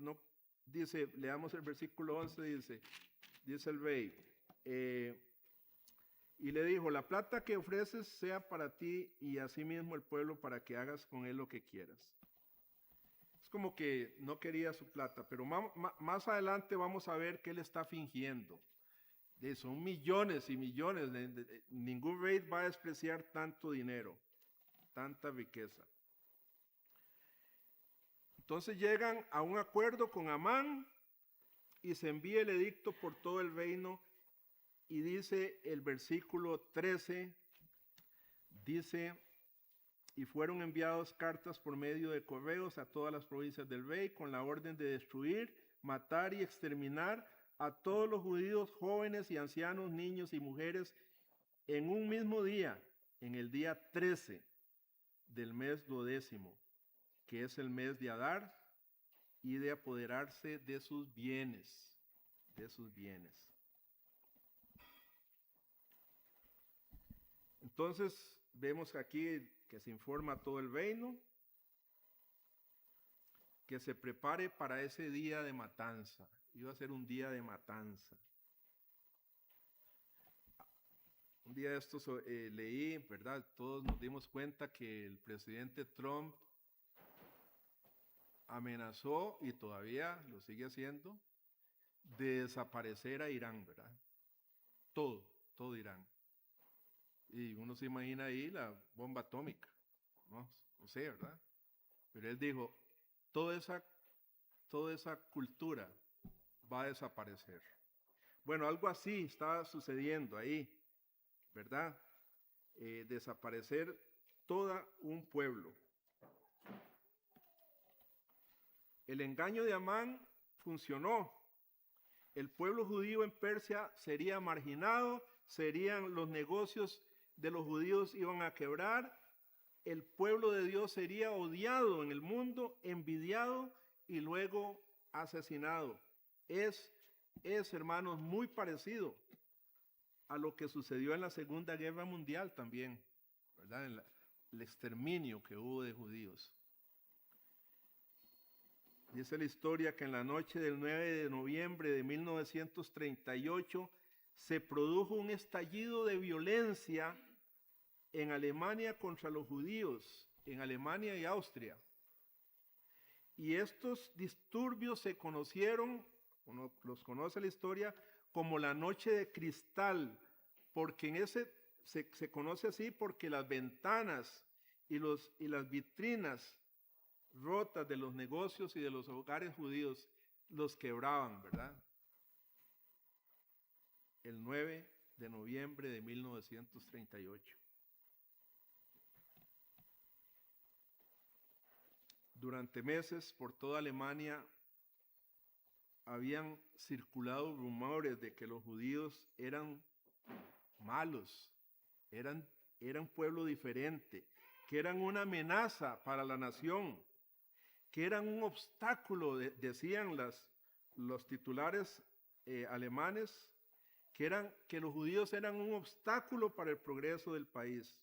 leamos el versículo 11, dice el rey, y le dijo, la plata que ofreces sea para ti y asimismo el pueblo para que hagas con él lo que quieras. Es como que no quería su plata, pero más adelante vamos a ver que él está fingiendo. Son millones y millones, ningún rey va a despreciar tanto dinero, tanta riqueza. Entonces llegan a un acuerdo con Amán y se envía el edicto por todo el reino y dice el versículo 13, dice, y fueron enviadas cartas por medio de correos a todas las provincias del rey con la orden de destruir, matar y exterminar a todos los judíos jóvenes y ancianos, niños y mujeres en un mismo día, en el día 13 del mes 12º, que es el mes de Adar, y de apoderarse de sus bienes, Entonces, vemos aquí que se informa a todo el reino que se prepare para ese día de matanza. Iba a ser un día de matanza. Un día de estos leí, ¿verdad? Todos nos dimos cuenta que el presidente Trump amenazó, y todavía lo sigue haciendo, de desaparecer a Irán, ¿verdad? Todo Irán. Y uno se imagina ahí la bomba atómica, ¿no? No sé, ¿verdad? Pero él dijo, toda esa cultura va a desaparecer. Bueno, algo así está sucediendo ahí, ¿verdad? Desaparecer todo un pueblo. El engaño de Amán funcionó. El pueblo judío en Persia sería marginado, los negocios de los judíos iban a quebrar, el pueblo de Dios sería odiado en el mundo, envidiado y luego asesinado. Es, hermanos, muy parecido a lo que sucedió en la Segunda Guerra Mundial también, ¿verdad? En el exterminio que hubo de judíos. Dice la historia que en la noche del 9 de noviembre de 1938 se produjo un estallido de violencia en Alemania contra los judíos, en Alemania y Austria. Y estos disturbios se conocieron, los conoce la historia, como la noche de cristal, porque en ese se conoce así porque las ventanas y las vitrinas rotas de los negocios y de los hogares judíos los quebraban, ¿verdad? El 9 de noviembre de 1938. Durante meses por toda Alemania habían circulado rumores de que los judíos eran malos, eran un pueblo diferente, que eran una amenaza para la nación, que eran un obstáculo, decían los titulares alemanes, que los judíos eran un obstáculo para el progreso del país.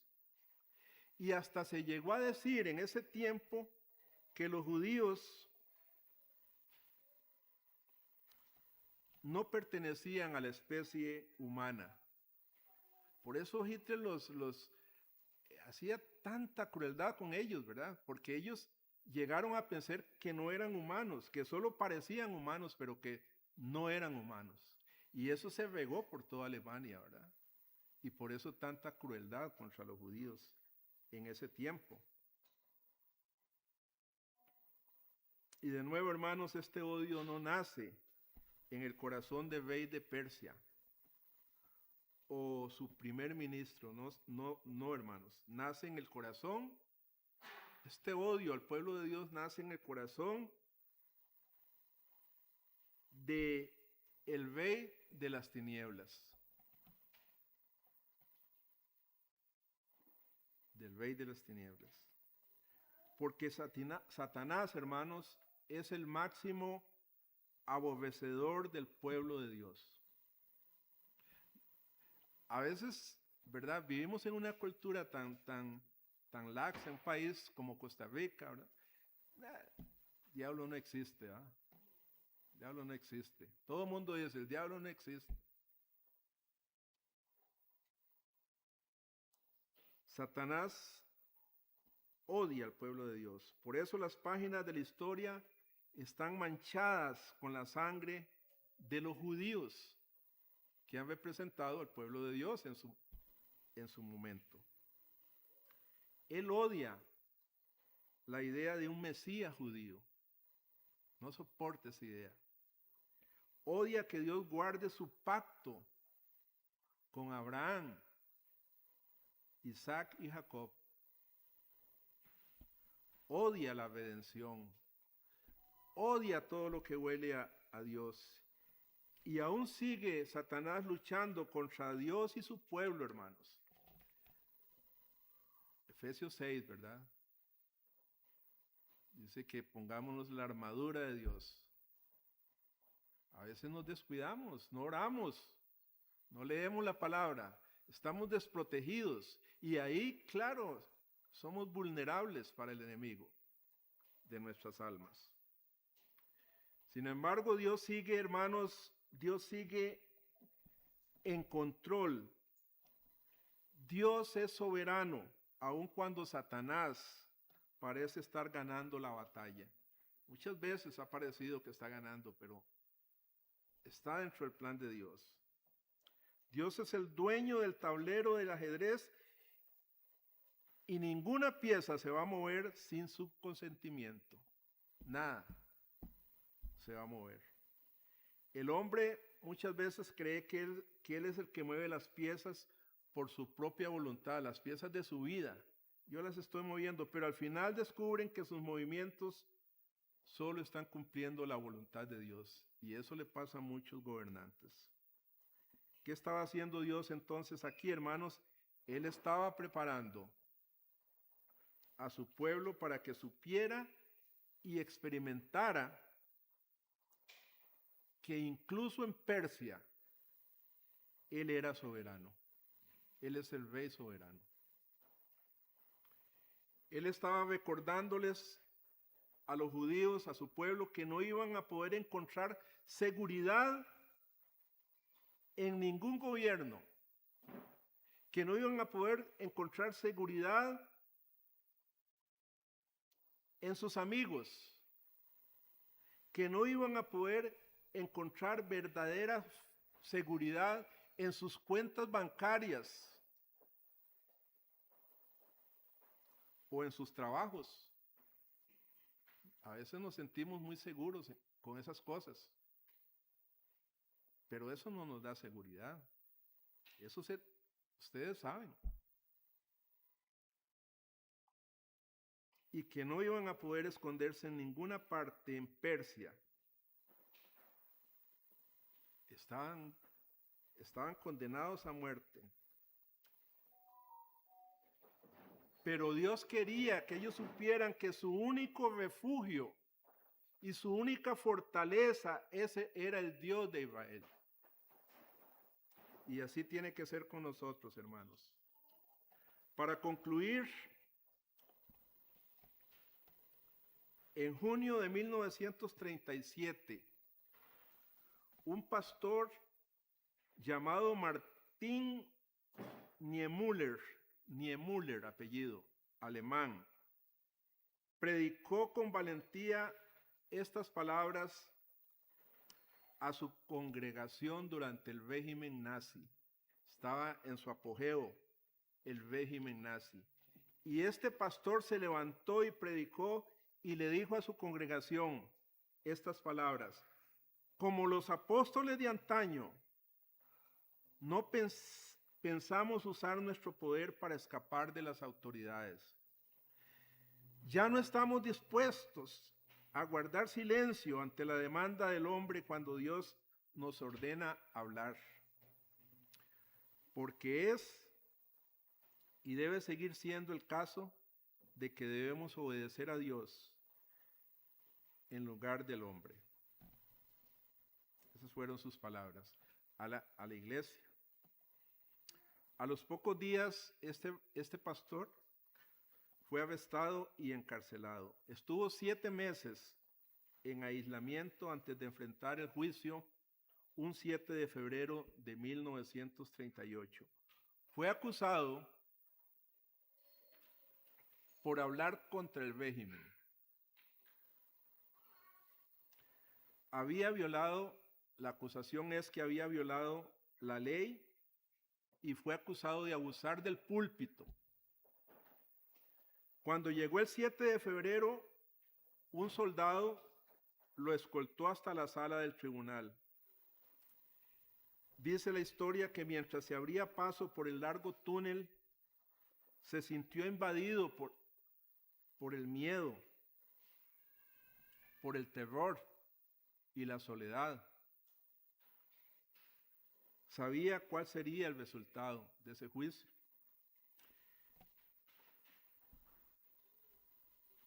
Y hasta se llegó a decir en ese tiempo que los judíos no pertenecían a la especie humana. Por eso Hitler los hacía tanta crueldad con ellos, ¿verdad? Porque ellos llegaron a pensar que no eran humanos, que solo parecían humanos, pero que no eran humanos. Y eso se regó por toda Alemania, ¿verdad? Y por eso tanta crueldad contra los judíos en ese tiempo. Y de nuevo, hermanos, este odio no nace en el corazón del rey de Persia o su primer ministro, no, hermanos, nace en el corazón. Este odio al pueblo de Dios nace en el corazón de el rey de las tinieblas, del rey de las tinieblas. Porque Satanás, hermanos, es el máximo aborrecedor del pueblo de Dios. A veces, ¿verdad? Vivimos en una cultura tan laxa, un país como Costa Rica, ¿verdad? Diablo no existe, ¿verdad? Diablo no existe. Todo el mundo dice, el diablo no existe. Satanás odia al pueblo de Dios. Por eso las páginas de la historia están manchadas con la sangre de los judíos que han representado al pueblo de Dios en su momento. Él odia la idea de un Mesías judío. No soporta esa idea. Odia que Dios guarde su pacto con Abraham, Isaac y Jacob. Odia la redención. Odia todo lo que huele a Dios. Y aún sigue Satanás luchando contra Dios y su pueblo, hermanos. Efesios 6, ¿verdad? Dice que pongámonos la armadura de Dios. A veces nos descuidamos, no oramos, no leemos la palabra, estamos desprotegidos. Y ahí, claro, somos vulnerables para el enemigo de nuestras almas. Sin embargo, Dios sigue, hermanos, Dios sigue en control. Dios es soberano, aun cuando Satanás parece estar ganando la batalla. Muchas veces ha parecido que está ganando, pero está dentro del plan de Dios. Dios es el dueño del tablero del ajedrez y ninguna pieza se va a mover sin su consentimiento. Nada se va a mover. El hombre muchas veces cree que él es el que mueve las piezas por su propia voluntad, las piezas de su vida. Yo las estoy moviendo, pero al final descubren que sus movimientos solo están cumpliendo la voluntad de Dios. Y eso le pasa a muchos gobernantes. ¿Qué estaba haciendo Dios entonces aquí, hermanos? Él estaba preparando a su pueblo para que supiera y experimentara que incluso en Persia Él era soberano. Él es el rey soberano. Él estaba recordándoles a los judíos, a su pueblo, que no iban a poder encontrar seguridad en ningún gobierno, que no iban a poder encontrar seguridad en sus amigos, que no iban a poder encontrar verdadera seguridad en sus cuentas bancarias o en sus trabajos. A veces nos sentimos muy seguros con esas cosas, pero eso no nos da seguridad. Eso ustedes saben. Y que no iban a poder esconderse en ninguna parte en Persia. Estaban condenados a muerte. Pero Dios quería que ellos supieran que su único refugio y su única fortaleza, ese era el Dios de Israel. Y así tiene que ser con nosotros, hermanos. Para concluir, en junio de 1937, un pastor llamado Martín Niemöller, apellido, alemán, predicó con valentía estas palabras a su congregación durante el régimen nazi. Estaba en su apogeo el régimen nazi. Y este pastor se levantó y predicó y le dijo a su congregación estas palabras: como los apóstoles de antaño, no pensamos usar nuestro poder para escapar de las autoridades. Ya no estamos dispuestos a guardar silencio ante la demanda del hombre cuando Dios nos ordena hablar. Porque es y debe seguir siendo el caso de que debemos obedecer a Dios en lugar del hombre. Esas fueron sus palabras a la iglesia. A los pocos días, este pastor fue arrestado y encarcelado. Estuvo 7 meses en aislamiento antes de enfrentar el juicio un 7 de febrero de 1938. Fue acusado por hablar contra el régimen. La acusación es que había violado la ley y fue acusado de abusar del púlpito. Cuando llegó el 7 de febrero, un soldado lo escoltó hasta la sala del tribunal. Dice la historia que mientras se abría paso por el largo túnel, se sintió invadido por el miedo, por el terror y la soledad. Sabía cuál sería el resultado de ese juicio.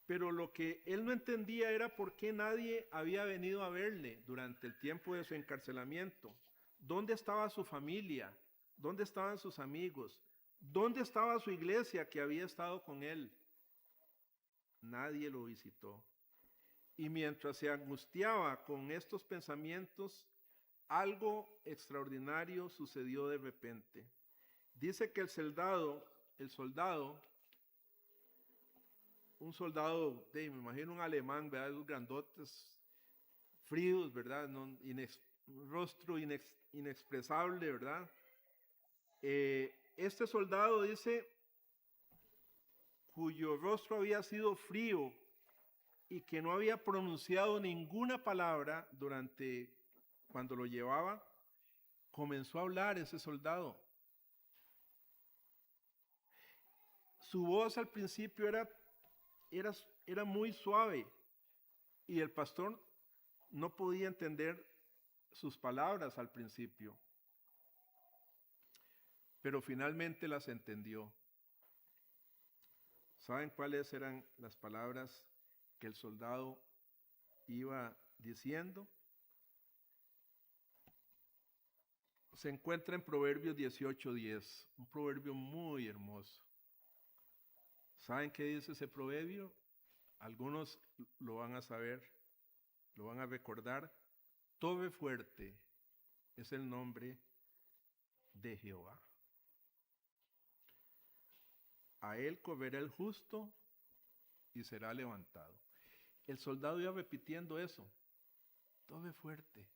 Pero lo que él no entendía era por qué nadie había venido a verle durante el tiempo de su encarcelamiento. ¿Dónde estaba su familia? ¿Dónde estaban sus amigos? ¿Dónde estaba su iglesia que había estado con él? Nadie lo visitó. Y mientras se angustiaba con estos pensamientos, algo extraordinario sucedió de repente. Dice que un soldado, me imagino un alemán, ¿verdad? Los grandotes, fríos, ¿verdad? Rostro inexpresable, ¿verdad? Este soldado dice, cuyo rostro había sido frío y que no había pronunciado ninguna palabra cuando lo llevaba, comenzó a hablar ese soldado. Su voz al principio era muy suave y el pastor no podía entender sus palabras al principio, pero finalmente las entendió. ¿Saben cuáles eran las palabras que el soldado iba diciendo? Se encuentra en Proverbios 18:10, un proverbio muy hermoso. ¿Saben qué dice ese proverbio? Algunos lo van a saber, lo van a recordar. Torre fuerte es el nombre de Jehová. A él correrá el justo y será levantado. El soldado iba repitiendo eso. Torre fuerte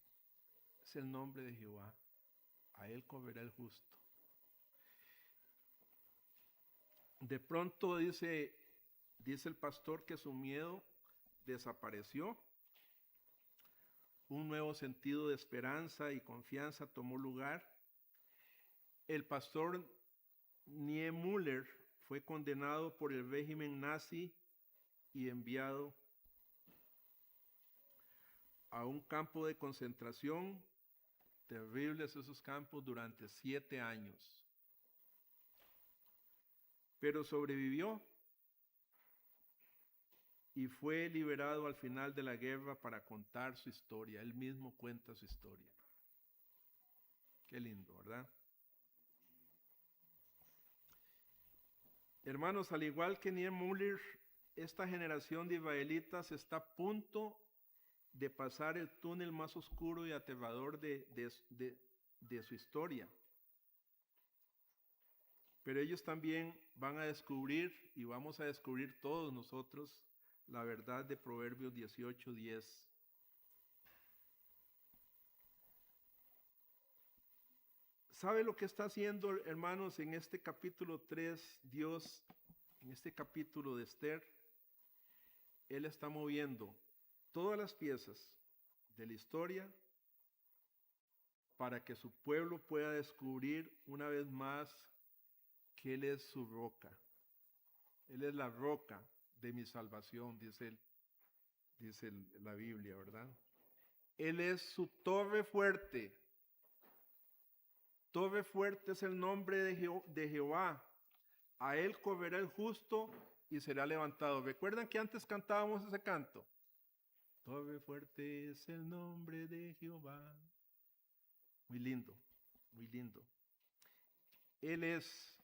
es el nombre de Jehová. A él correrá el justo. De pronto dice el pastor que su miedo desapareció. Un nuevo sentido de esperanza y confianza tomó lugar. El pastor Niemöller fue condenado por el régimen nazi y enviado a un campo de concentración. Terribles esos campos durante 7 años. Pero sobrevivió y fue liberado al final de la guerra para contar su historia. Él mismo cuenta su historia. Qué lindo, ¿verdad? Hermanos, al igual que Niemöller, esta generación de israelitas está a punto de pasar el túnel más oscuro y aterrador de su historia. Pero ellos también van a descubrir, y vamos a descubrir todos nosotros, la verdad de Proverbios 18:10. ¿Sabe lo que está haciendo, hermanos, en este capítulo 3, Dios, en este capítulo de Esther? Él está moviendo todas las piezas de la historia para que su pueblo pueda descubrir una vez más que Él es su roca. Él es la roca de mi salvación, dice la Biblia, ¿verdad? Él es su torre fuerte. Torre fuerte es el nombre de Jehová. A Él correrá el justo y será levantado. ¿Recuerdan que antes cantábamos ese canto? Torre fuerte es el nombre de Jehová. Muy lindo, muy lindo. Él es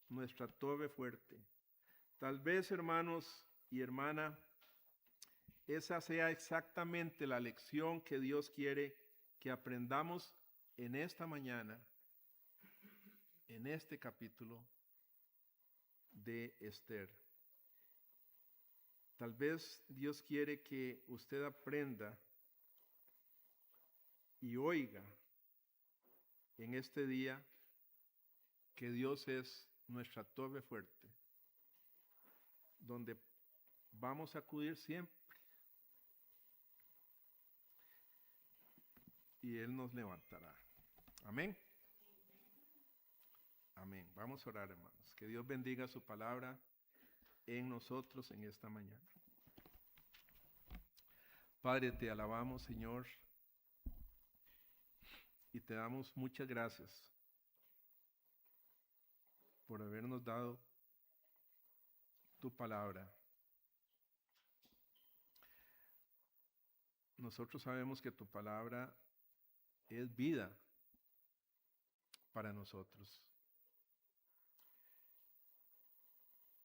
nuestra torre fuerte. Tal vez, hermanos y hermana, esa sea exactamente la lección que Dios quiere que aprendamos en esta mañana, en este capítulo de Esther. Tal vez Dios quiere que usted aprenda y oiga en este día que Dios es nuestra torre fuerte, donde vamos a acudir siempre y Él nos levantará. Amén. Amén. Vamos a orar, hermanos. Que Dios bendiga su palabra en nosotros en esta mañana. Padre, te alabamos, Señor, y te damos muchas gracias por habernos dado tu palabra. Nosotros sabemos que tu palabra es vida para nosotros.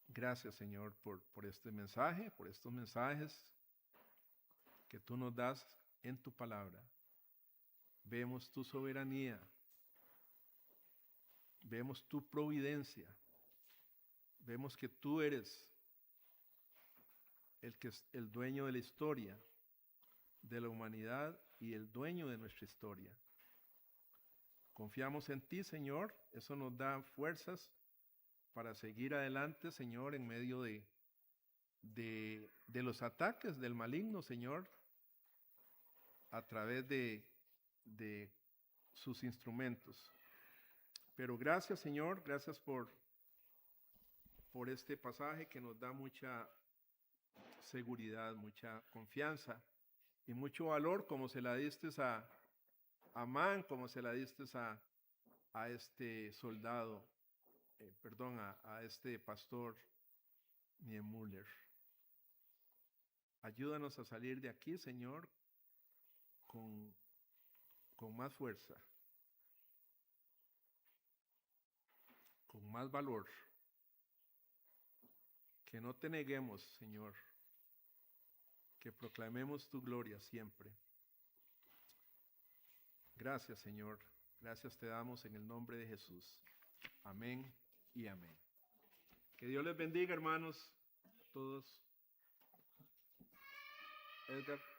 Gracias, Señor, por este mensaje, por estos mensajes que tú nos das en tu palabra. Vemos tu soberanía, vemos tu providencia, vemos que tú eres el dueño de la historia, de la humanidad y el dueño de nuestra historia. Confiamos en ti, Señor, eso nos da fuerzas para seguir adelante, Señor, en medio de los ataques del maligno, Señor, a través de sus instrumentos. Pero gracias, Señor, gracias por este pasaje que nos da mucha seguridad, mucha confianza y mucho valor, como se la diste a Amán, como se la diste a este soldado, a este pastor Niemöller. Ayúdanos a salir de aquí, Señor, con más fuerza, con más valor. Que no te neguemos, Señor, que proclamemos tu gloria siempre. Gracias, Señor. Gracias te damos en el nombre de Jesús. Amén y amén. Que Dios les bendiga, hermanos, a todos. Edgar.